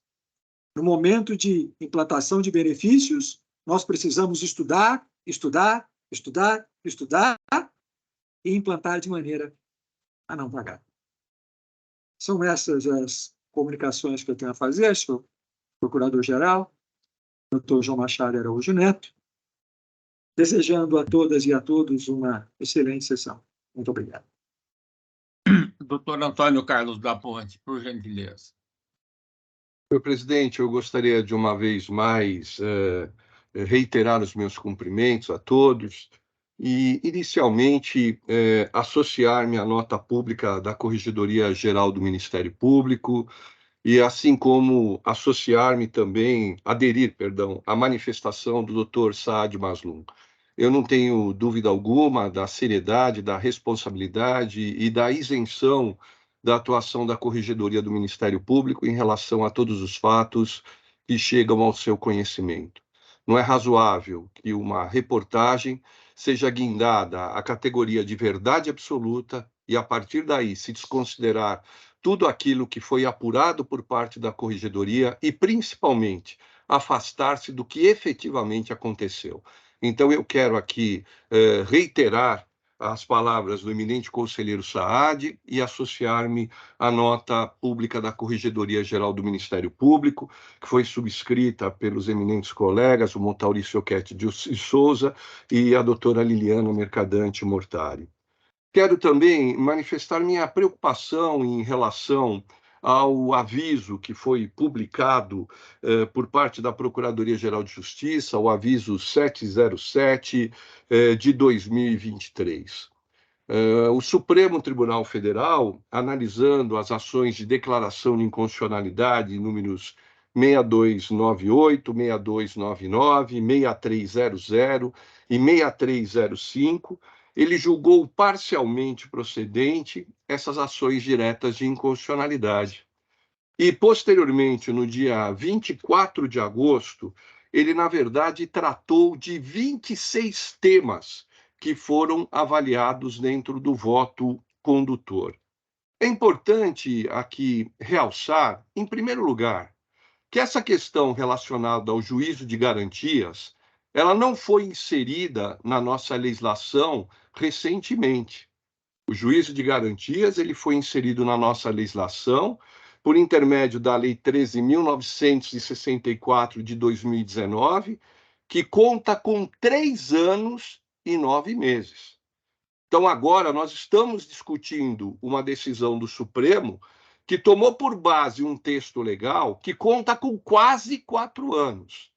No momento de implantação de benefícios, nós precisamos estudar e implantar de maneira a não pagar. São essas as comunicações que eu tenho a fazer, senhor Procurador-Geral, doutor João Machado Araújo Neto, desejando a todas e a todos uma excelente sessão. Muito obrigado. Doutor Antônio Carlos da Ponte, por gentileza. Senhor presidente, eu gostaria de uma vez mais reiterar os meus cumprimentos a todos e, inicialmente, associar-me à nota pública da Corregedoria Geral do Ministério Público, e assim como aderir à manifestação do Dr. Saad Mazloum. Eu não tenho dúvida alguma da seriedade, da responsabilidade e da isenção da atuação da Corregedoria do Ministério Público em relação a todos os fatos que chegam ao seu conhecimento. Não é razoável que uma reportagem seja guindada à categoria de verdade absoluta e, a partir daí, se desconsiderar tudo aquilo que foi apurado por parte da Corregedoria e, principalmente, afastar-se do que efetivamente aconteceu. Então, eu quero aqui reiterar as palavras do eminente conselheiro Saad e associar-me à nota pública da Corregedoria Geral do Ministério Público, que foi subscrita pelos eminentes colegas, o Montaurício Oquete de Souza e a doutora Liliana Mercadante Mortari. Quero também manifestar minha preocupação em relação ao aviso que foi publicado por parte da Procuradoria-Geral de Justiça, o aviso 707 de 2023. O Supremo Tribunal Federal, analisando as ações de declaração de inconstitucionalidade números 6298, 6299, 6300 e 6305, ele julgou parcialmente procedente essas ações diretas de inconstitucionalidade. E, posteriormente, no dia 24 de agosto, ele, na verdade, tratou de 26 temas que foram avaliados dentro do voto condutor. É importante aqui realçar, em primeiro lugar, que essa questão relacionada ao juízo de garantias, ela não foi inserida na nossa legislação recentemente. O juízo de garantias ele foi inserido na nossa legislação por intermédio da Lei 13.964 de 2019, que conta com 3 anos e 9 meses. Então, agora, nós estamos discutindo uma decisão do Supremo que tomou por base um texto legal que conta com quase 4 anos.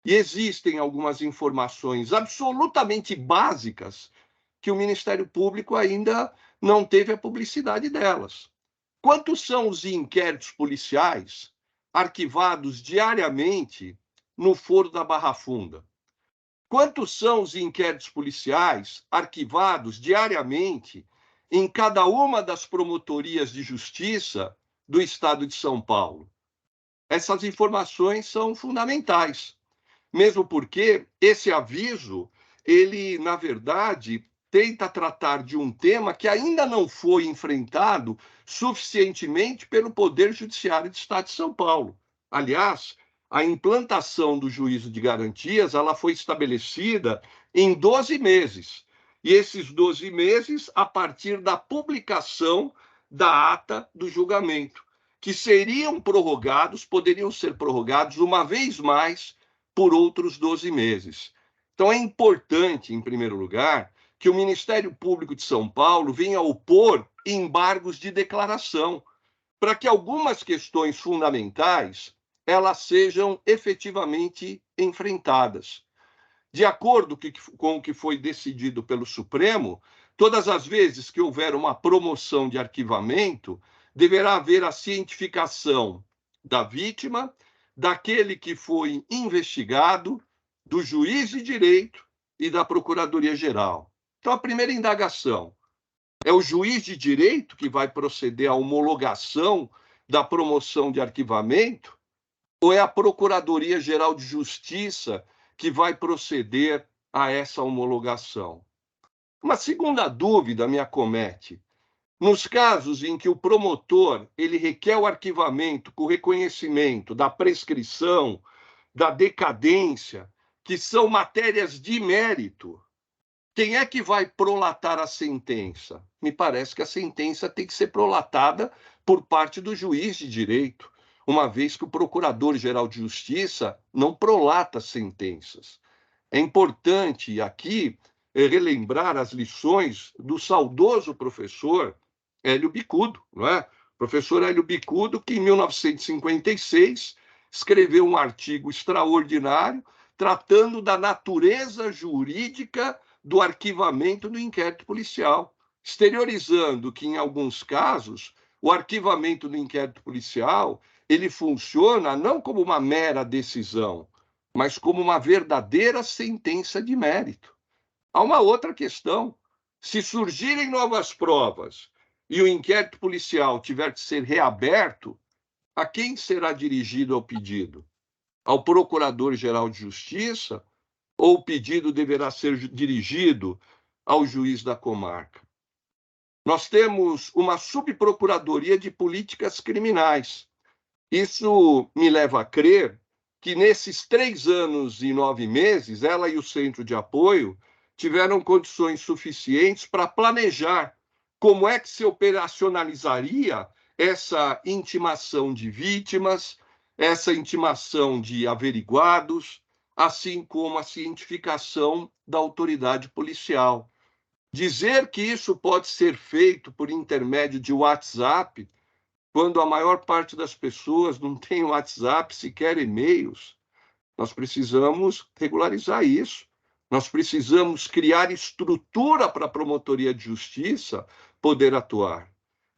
E existem algumas informações absolutamente básicas que o Ministério Público ainda não teve a publicidade delas. Quantos são os inquéritos policiais arquivados diariamente no Foro da Barra Funda? Quantos são os inquéritos policiais arquivados diariamente em cada uma das promotorias de justiça do Estado de São Paulo? Essas informações são fundamentais, mesmo porque esse aviso, ele, na verdade, tenta tratar de um tema que ainda não foi enfrentado suficientemente pelo Poder Judiciário do Estado de São Paulo. Aliás, a implantação do juízo de garantias ela foi estabelecida em 12 meses. E esses 12 meses a partir da publicação da ata do julgamento, que seriam prorrogados, poderiam ser prorrogados uma vez mais por outros 12 meses. Então é importante, em primeiro lugar, que o Ministério Público de São Paulo venha opor embargos de declaração, para que algumas questões fundamentais elas sejam efetivamente enfrentadas. De acordo com o que foi decidido pelo Supremo, todas as vezes que houver uma promoção de arquivamento, deverá haver a cientificação da vítima, daquele que foi investigado, do juiz de direito e da Procuradoria-Geral. Então, a primeira indagação é o juiz de direito que vai proceder à homologação da promoção de arquivamento, ou é a Procuradoria-Geral de Justiça que vai proceder a essa homologação? Uma segunda dúvida me acomete. Nos casos em que o promotor ele requer o arquivamento com reconhecimento da prescrição, da decadência, que são matérias de mérito, quem é que vai prolatar a sentença? Me parece que a sentença tem que ser prolatada por parte do juiz de direito, uma vez que o Procurador-Geral de Justiça não prolata sentenças. É importante aqui relembrar as lições do saudoso professor Hélio Bicudo, não é? Professor Hélio Bicudo, que em 1956 escreveu um artigo extraordinário tratando da natureza jurídica do arquivamento do inquérito policial, exteriorizando que, em alguns casos, o arquivamento do inquérito policial ele funciona não como uma mera decisão, mas como uma verdadeira sentença de mérito. Há uma outra questão. Se surgirem novas provas e o inquérito policial tiver que ser reaberto, a quem será dirigido o pedido? Ao Procurador-Geral de Justiça ou o pedido deverá ser dirigido ao juiz da comarca? Nós temos uma subprocuradoria de políticas criminais. Isso me leva a crer que nesses 3 anos e 9 meses, ela e o centro de apoio tiveram condições suficientes para planejar como é que se operacionalizaria essa intimação de vítimas, essa intimação de averiguados, assim como a cientificação da autoridade policial. Dizer que isso pode ser feito por intermédio de WhatsApp, quando a maior parte das pessoas não tem WhatsApp, sequer e-mails, nós precisamos regularizar isso. Nós precisamos criar estrutura para a promotoria de justiça poder atuar.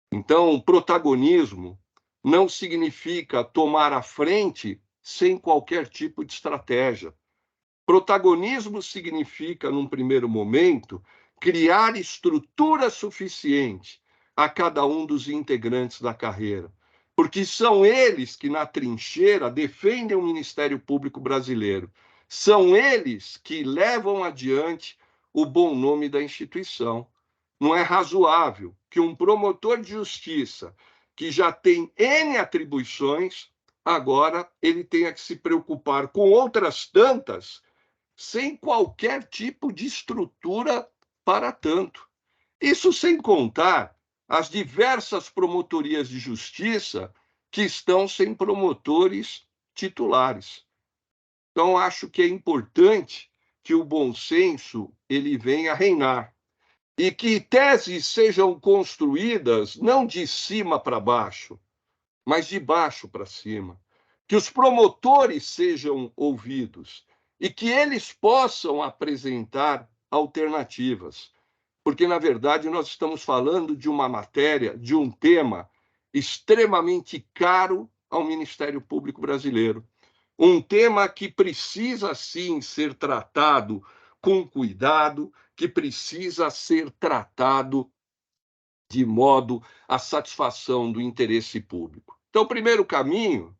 Então, protagonismo não significa tomar a frente sem qualquer tipo de estratégia. Protagonismo significa, num primeiro momento, criar estrutura suficiente a cada um dos integrantes da carreira, porque são eles que, na trincheira, defendem o Ministério Público brasileiro. São eles que levam adiante o bom nome da instituição. Não é razoável que um promotor de justiça, que já tem N atribuições, agora ele tenha que se preocupar com outras tantas, sem qualquer tipo de estrutura para tanto. Isso sem contar as diversas promotorias de justiça que estão sem promotores titulares. Então, acho que é importante que o bom senso ele venha a reinar e que teses sejam construídas não de cima para baixo, mas de baixo para cima. Que os promotores sejam ouvidos e que eles possam apresentar alternativas. Porque, na verdade, nós estamos falando de uma matéria, de um tema extremamente caro ao Ministério Público brasileiro. Um tema que precisa, sim, ser tratado com cuidado, que precisa ser tratado de modo à satisfação do interesse público. Então, o primeiro caminho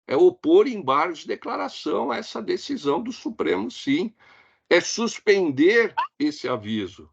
é opor embargos de declaração a essa decisão do Supremo, sim. É suspender esse aviso,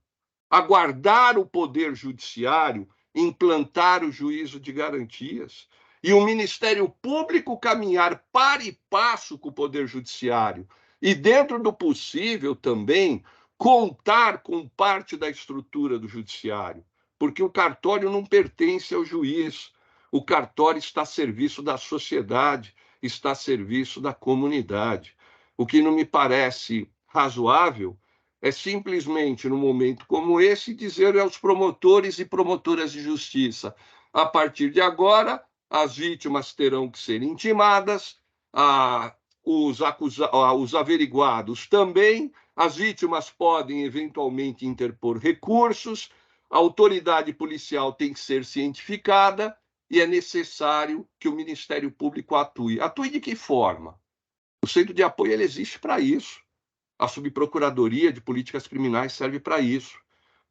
aguardar o Poder Judiciário implantar o juízo de garantias e o Ministério Público caminhar par e passo com o Poder Judiciário e, dentro do possível, também contar com parte da estrutura do Judiciário, porque o cartório não pertence ao juiz, o cartório está a serviço da sociedade, está a serviço da comunidade. O que não me parece razoável é simplesmente, num momento como esse, dizer aos promotores e promotoras de justiça: a partir de agora, as vítimas terão que ser intimadas, os averiguados também, as vítimas podem eventualmente interpor recursos, a autoridade policial tem que ser cientificada e é necessário que o Ministério Público atue. Atue de que forma? O Centro de Apoio ele existe para isso. A Subprocuradoria de Políticas Criminais serve para isso,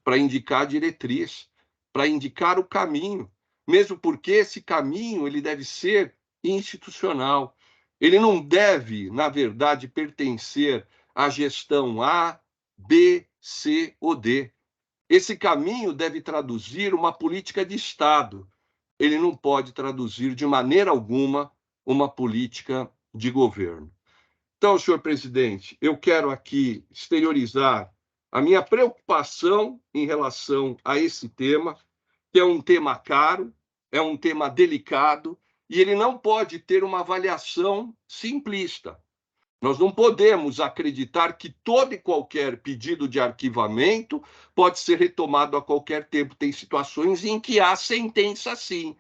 para indicar a diretriz, para indicar o caminho, mesmo porque esse caminho ele deve ser institucional. Ele não deve, na verdade, pertencer à gestão A, B, C ou D. Esse caminho deve traduzir uma política de Estado. Ele não pode traduzir de maneira alguma uma política de governo. Então, senhor presidente, eu quero aqui exteriorizar a minha preocupação em relação a esse tema, que é um tema caro, é um tema delicado, e ele não pode ter uma avaliação simplista. Nós não podemos acreditar que todo e qualquer pedido de arquivamento pode ser retomado a qualquer tempo. Tem situações em que há sentença, sim,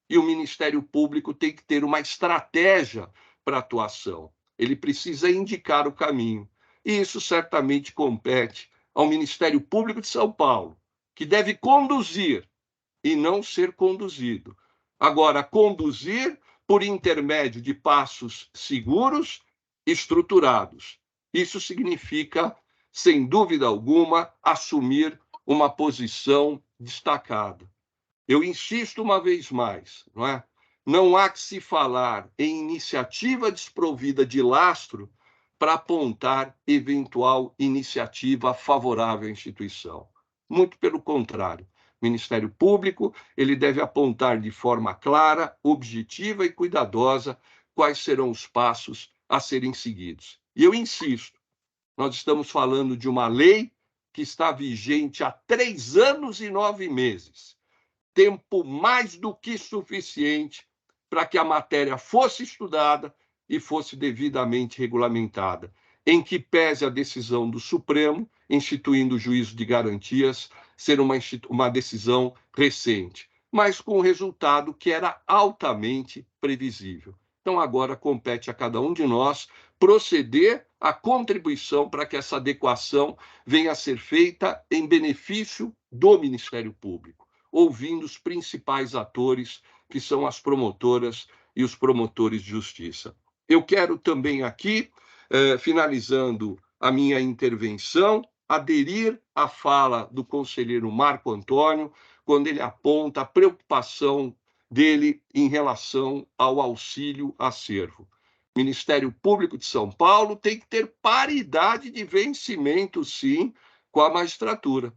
e o Ministério Público tem que ter uma estratégia para atuação. Ele precisa indicar o caminho. E isso certamente compete ao Ministério Público de São Paulo, que deve conduzir e não ser conduzido. Agora, conduzir por intermédio de passos seguros, estruturados. Isso significa, sem dúvida alguma, assumir uma posição destacada. Eu insisto uma vez mais, não é? Não há que se falar em iniciativa desprovida de lastro para apontar eventual iniciativa favorável à instituição. Muito pelo contrário. O Ministério Público ele deve apontar de forma clara, objetiva e cuidadosa quais serão os passos a serem seguidos. E eu insisto, nós estamos falando de uma lei que está vigente há 3 anos e 9 meses. Tempo mais do que suficiente para que a matéria fosse estudada e fosse devidamente regulamentada, em que pese a decisão do Supremo, instituindo o juízo de garantias, ser uma decisão recente, mas com um resultado que era altamente previsível. Então, agora compete a cada um de nós proceder à contribuição para que essa adequação venha a ser feita em benefício do Ministério Público, ouvindo os principais atores, que são as promotoras e os promotores de justiça. Eu quero também aqui, finalizando a minha intervenção, aderir à fala do conselheiro Marco Antônio, quando ele aponta a preocupação dele em relação ao auxílio acervo. O Ministério Público de São Paulo tem que ter paridade de vencimento, sim, com a magistratura.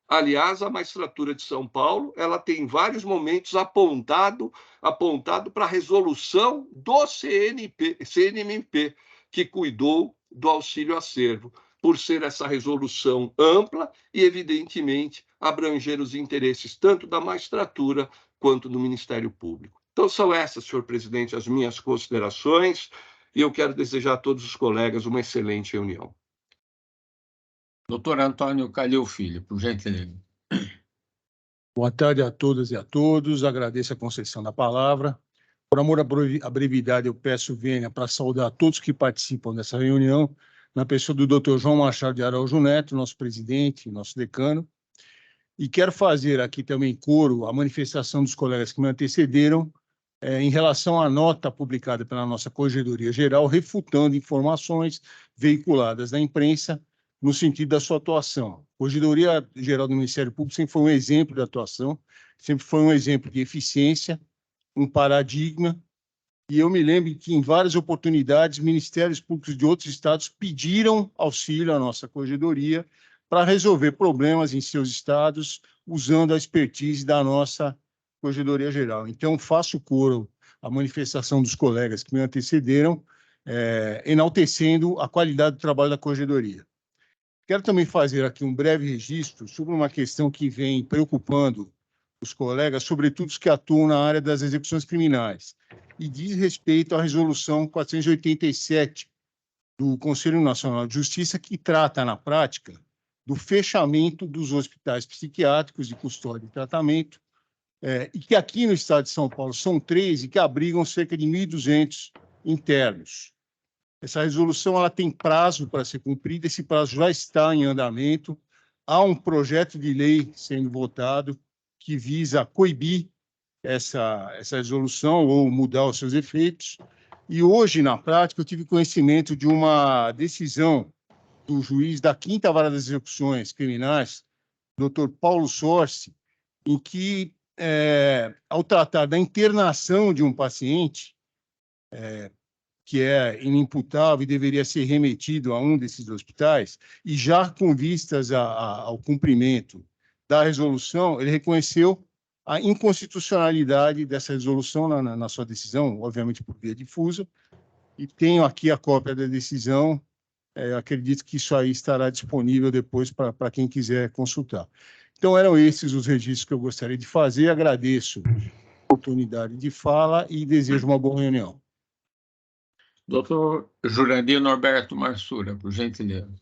Aliás, a magistratura de São Paulo, ela tem em vários momentos apontado para a resolução do CNMP, que cuidou do auxílio acervo, por ser essa resolução ampla e, evidentemente, abranger os interesses tanto da magistratura quanto do Ministério Público. Então, são essas, senhor presidente, as minhas considerações, e eu quero desejar a todos os colegas uma excelente reunião. Doutor Antônio Calil Filho, por gentileza. Boa tarde a todas e a todos. Agradeço a concessão da palavra. Por amor à brevidade, eu peço vênia para saudar todos que participam dessa reunião, na pessoa do Dr. João Machado de Araújo Neto, nosso presidente, nosso decano. E quero fazer aqui também coro à manifestação dos colegas que me antecederam em relação à nota publicada pela nossa Corregedoria Geral, refutando informações veiculadas na imprensa no sentido da sua atuação. A Corregedoria Geral do Ministério Público sempre foi um exemplo de atuação, sempre foi um exemplo de eficiência, um paradigma, e eu me lembro que em várias oportunidades ministérios públicos de outros estados pediram auxílio à nossa Corregedoria para resolver problemas em seus estados, usando a expertise da nossa Corregedoria Geral. Então, faço coro à manifestação dos colegas que me antecederam, enaltecendo a qualidade do trabalho da Corregedoria. Quero também fazer aqui um breve registro sobre uma questão que vem preocupando os colegas, sobretudo os que atuam na área das execuções criminais, e diz respeito à Resolução 487 do Conselho Nacional de Justiça, que trata, na prática, do fechamento dos hospitais psiquiátricos de custódia e tratamento, e que aqui no estado de São Paulo são 3 e que abrigam cerca de 1.200 internos. Essa resolução ela tem prazo para ser cumprida, esse prazo já está em andamento, há um projeto de lei sendo votado que visa coibir essa resolução ou mudar os seus efeitos, e hoje, na prática, eu tive conhecimento de uma decisão do juiz da 5ª Vara das Execuções Criminais, Dr. Paulo Sorci, em que, ao tratar da internação de um paciente, que é inimputável e deveria ser remetido a um desses hospitais, e já com vistas ao cumprimento da resolução, ele reconheceu a inconstitucionalidade dessa resolução na sua decisão, obviamente por via difusa, e tenho aqui a cópia da decisão, acredito que isso aí estará disponível depois para quem quiser consultar. Então, eram esses os registros que eu gostaria de fazer, agradeço a oportunidade de fala e desejo uma boa reunião. Doutor Jurandir Norberto Marsura, por gentileza.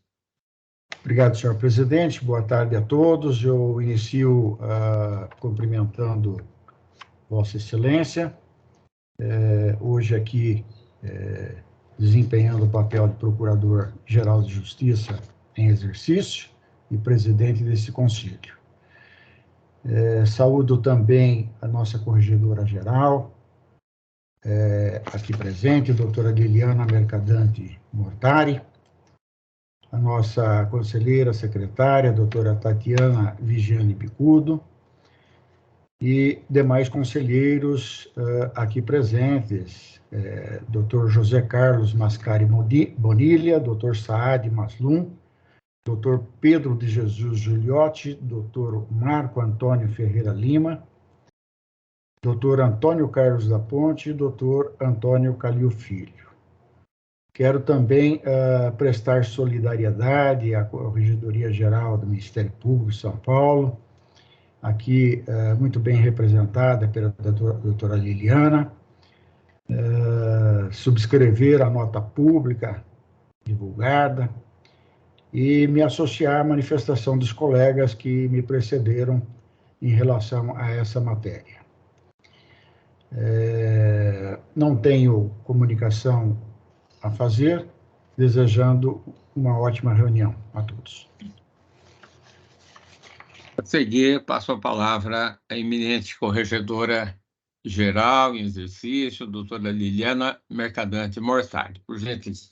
Obrigado, senhor presidente. Boa tarde a todos. Eu inicio cumprimentando Vossa Excelência. Hoje aqui, desempenhando o papel de Procurador-Geral de Justiça em exercício e presidente desse conselho. Saúdo também a nossa Corregedora-Geral, aqui presente, a doutora Liliana Mercadante Mortari, a nossa conselheira secretária, a doutora Tatiana Vigiane Bicudo, e demais conselheiros aqui presentes, doutor José Carlos Mascari Bonilha, doutor Saad Maslum, doutor Pedro de Jesus Giuliotti, doutor Marco Antônio Ferreira Lima, doutor Antônio Carlos da Ponte e doutor Antônio Calil Filho. Quero também prestar solidariedade à Corregedoria Geral do Ministério Público de São Paulo, aqui muito bem representada pela doutora Liliana, subscrever a nota pública divulgada e me associar à manifestação dos colegas que me precederam em relação a essa matéria. Não tenho comunicação a fazer, desejando uma ótima reunião a todos. A seguir, passo a palavra à eminente Corregedora-Geral em exercício, doutora Liliana Mercadante Mortari, por gentileza.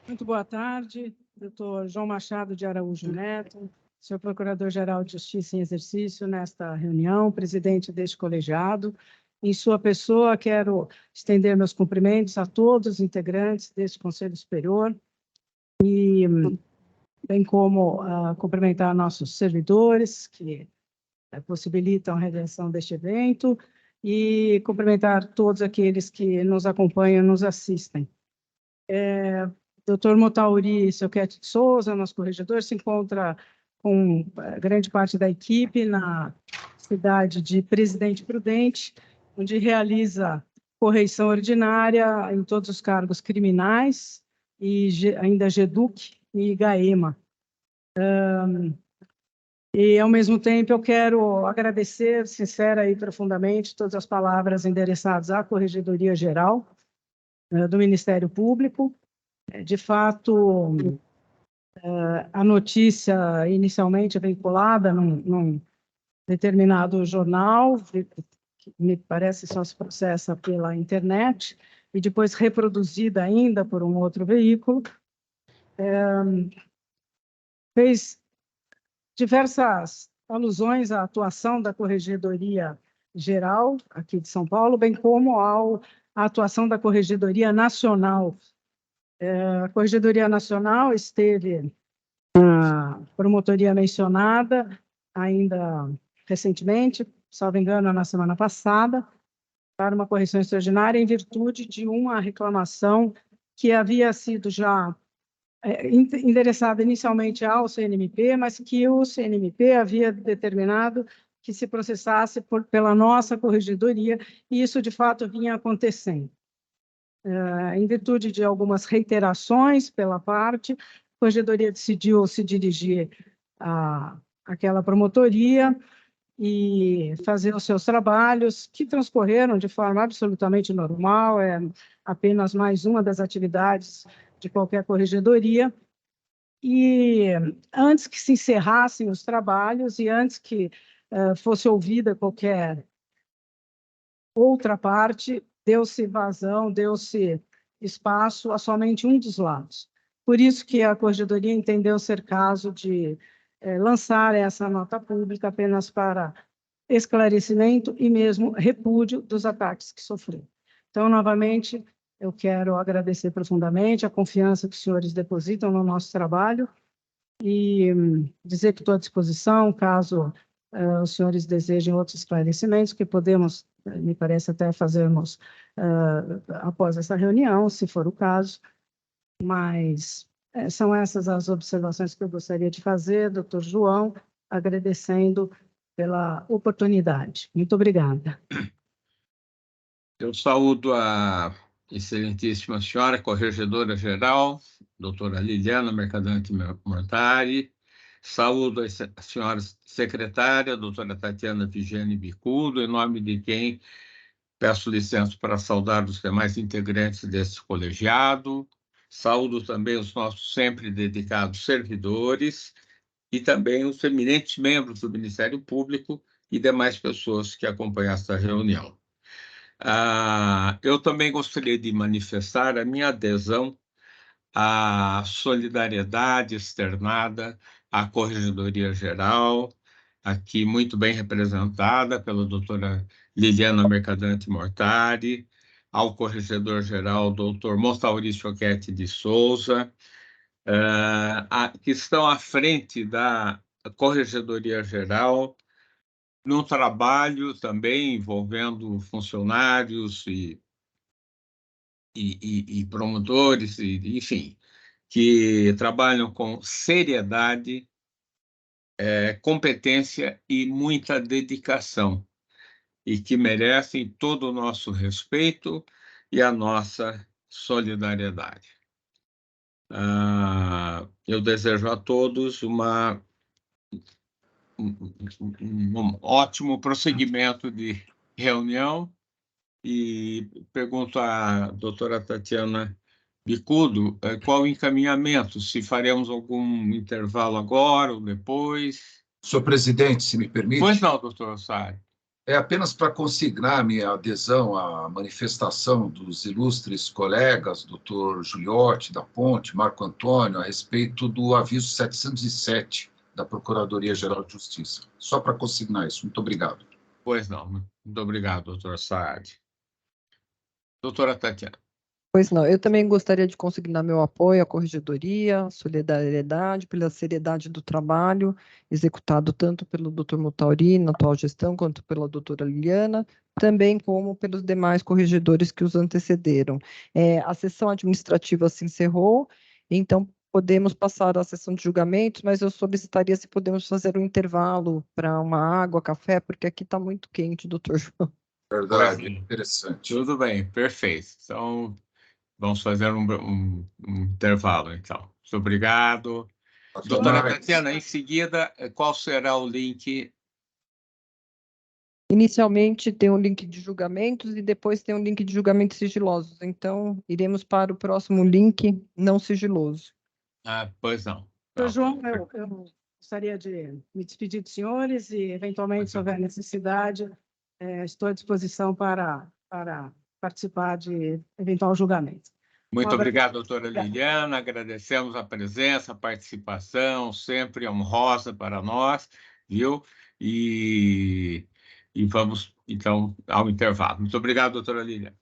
Muito boa tarde. doutor João Machado de Araújo Neto, senhor Procurador-Geral de Justiça em exercício nesta reunião, presidente deste colegiado. Em sua pessoa, quero estender meus cumprimentos a todos os integrantes deste Conselho Superior e, bem como cumprimentar nossos servidores que possibilitam a realização deste evento e cumprimentar todos aqueles que nos acompanham e nos assistem. Dr. Motauri Soquete de Souza, nosso corregedor, se encontra com grande parte da equipe na cidade de Presidente Prudente, onde realiza correição ordinária em todos os cargos criminais e ainda GEDUC e GAEMA. E, ao mesmo tempo, eu quero agradecer, sincera e profundamente, todas as palavras endereçadas à Corregedoria Geral do Ministério Público. De fato, a notícia inicialmente vinculada num determinado jornal, que me parece só se processa pela internet, e depois reproduzida ainda por um outro veículo, fez diversas alusões à atuação da Corregedoria Geral aqui de São Paulo, bem como à atuação da Corregedoria Nacional. A Corregedoria Nacional esteve na promotoria mencionada ainda recentemente, salvo engano, na semana passada, para uma correção extraordinária em virtude de uma reclamação que havia sido já endereçada inicialmente ao CNMP, mas que o CNMP havia determinado que se processasse pela nossa corregedoria, e isso, de fato, vinha acontecendo. Em virtude de algumas reiterações pela parte, a corregedoria decidiu se dirigir àquela promotoria e fazer os seus trabalhos, que transcorreram de forma absolutamente normal, é apenas mais uma das atividades de qualquer corregedoria. E antes que se encerrassem os trabalhos e antes que fosse ouvida qualquer outra parte, deu-se vazão, deu-se espaço a somente um dos lados. Por isso que a Corregedoria entendeu ser caso de lançar essa nota pública apenas para esclarecimento e mesmo repúdio dos ataques que sofreu. Então, novamente, eu quero agradecer profundamente a confiança que os senhores depositam no nosso trabalho e dizer que estou à disposição, caso os senhores desejem outros esclarecimentos, que podemos, me parece, até fazermos após essa reunião, se for o caso, mas são essas as observações que eu gostaria de fazer, doutor João, agradecendo pela oportunidade. Muito obrigada. Eu saúdo a excelentíssima senhora Corregedora-Geral, doutora Liliana Mercadante Mortari, saúdo a senhora secretária, doutora Tatiana Vigiane Bicudo, em nome de quem peço licença para saudar os demais integrantes deste colegiado, saúdo também os nossos sempre dedicados servidores e também os eminentes membros do Ministério Público e demais pessoas que acompanham esta reunião. Eu também gostaria de manifestar a minha adesão à solidariedade externada à Corregedoria Geral, aqui muito bem representada pela doutora Liliana Mercadante Mortari, ao Corregedor-Geral, doutor Motauri Soquete de Souza, que estão à frente da Corregedoria Geral, num trabalho também envolvendo funcionários e promotores, enfim, que trabalham com seriedade, competência e muita dedicação, e que merecem todo o nosso respeito e a nossa solidariedade. Eu desejo a todos um ótimo prosseguimento de reunião e pergunto à doutora Tatiana Bicudo qual o encaminhamento, se faremos algum intervalo agora ou depois. Senhor presidente, se me permite. Pois não, doutor Ossari. É apenas para consignar minha adesão à manifestação dos ilustres colegas, doutor Giuliotti da Ponte, Marco Antônio, a respeito do aviso 707 da Procuradoria-Geral de Justiça. Só para consignar isso. Muito obrigado. Pois não. Muito obrigado, doutor Saad. Doutora Tatiana. Pois não, eu também gostaria de consignar meu apoio à corregedoria, solidariedade pela seriedade do trabalho executado tanto pelo Dr. Mutauri na atual gestão, quanto pela doutora Liliana, também como pelos demais corregedores que os antecederam. A sessão administrativa se encerrou, então podemos passar à sessão de julgamentos, mas eu solicitaria se podemos fazer um intervalo para uma água, café, porque aqui está muito quente, doutor João. Verdade, interessante. Tudo bem, perfeito. Então, vamos fazer um intervalo, então. Muito obrigado. Doutora Tatiana, em seguida, qual será o link? Inicialmente tem um link de julgamentos e depois tem um link de julgamentos sigilosos. Então, iremos para o próximo link não sigiloso. Pois não. Doutor João, eu gostaria de me despedir dos senhores e, eventualmente, se houver necessidade, estou à disposição para participar de eventual julgamento. Muito obrigado, doutora Liliana. Agradecemos a presença, a participação, sempre honrosa para nós, viu? E vamos, então, ao intervalo. Muito obrigado, doutora Liliana.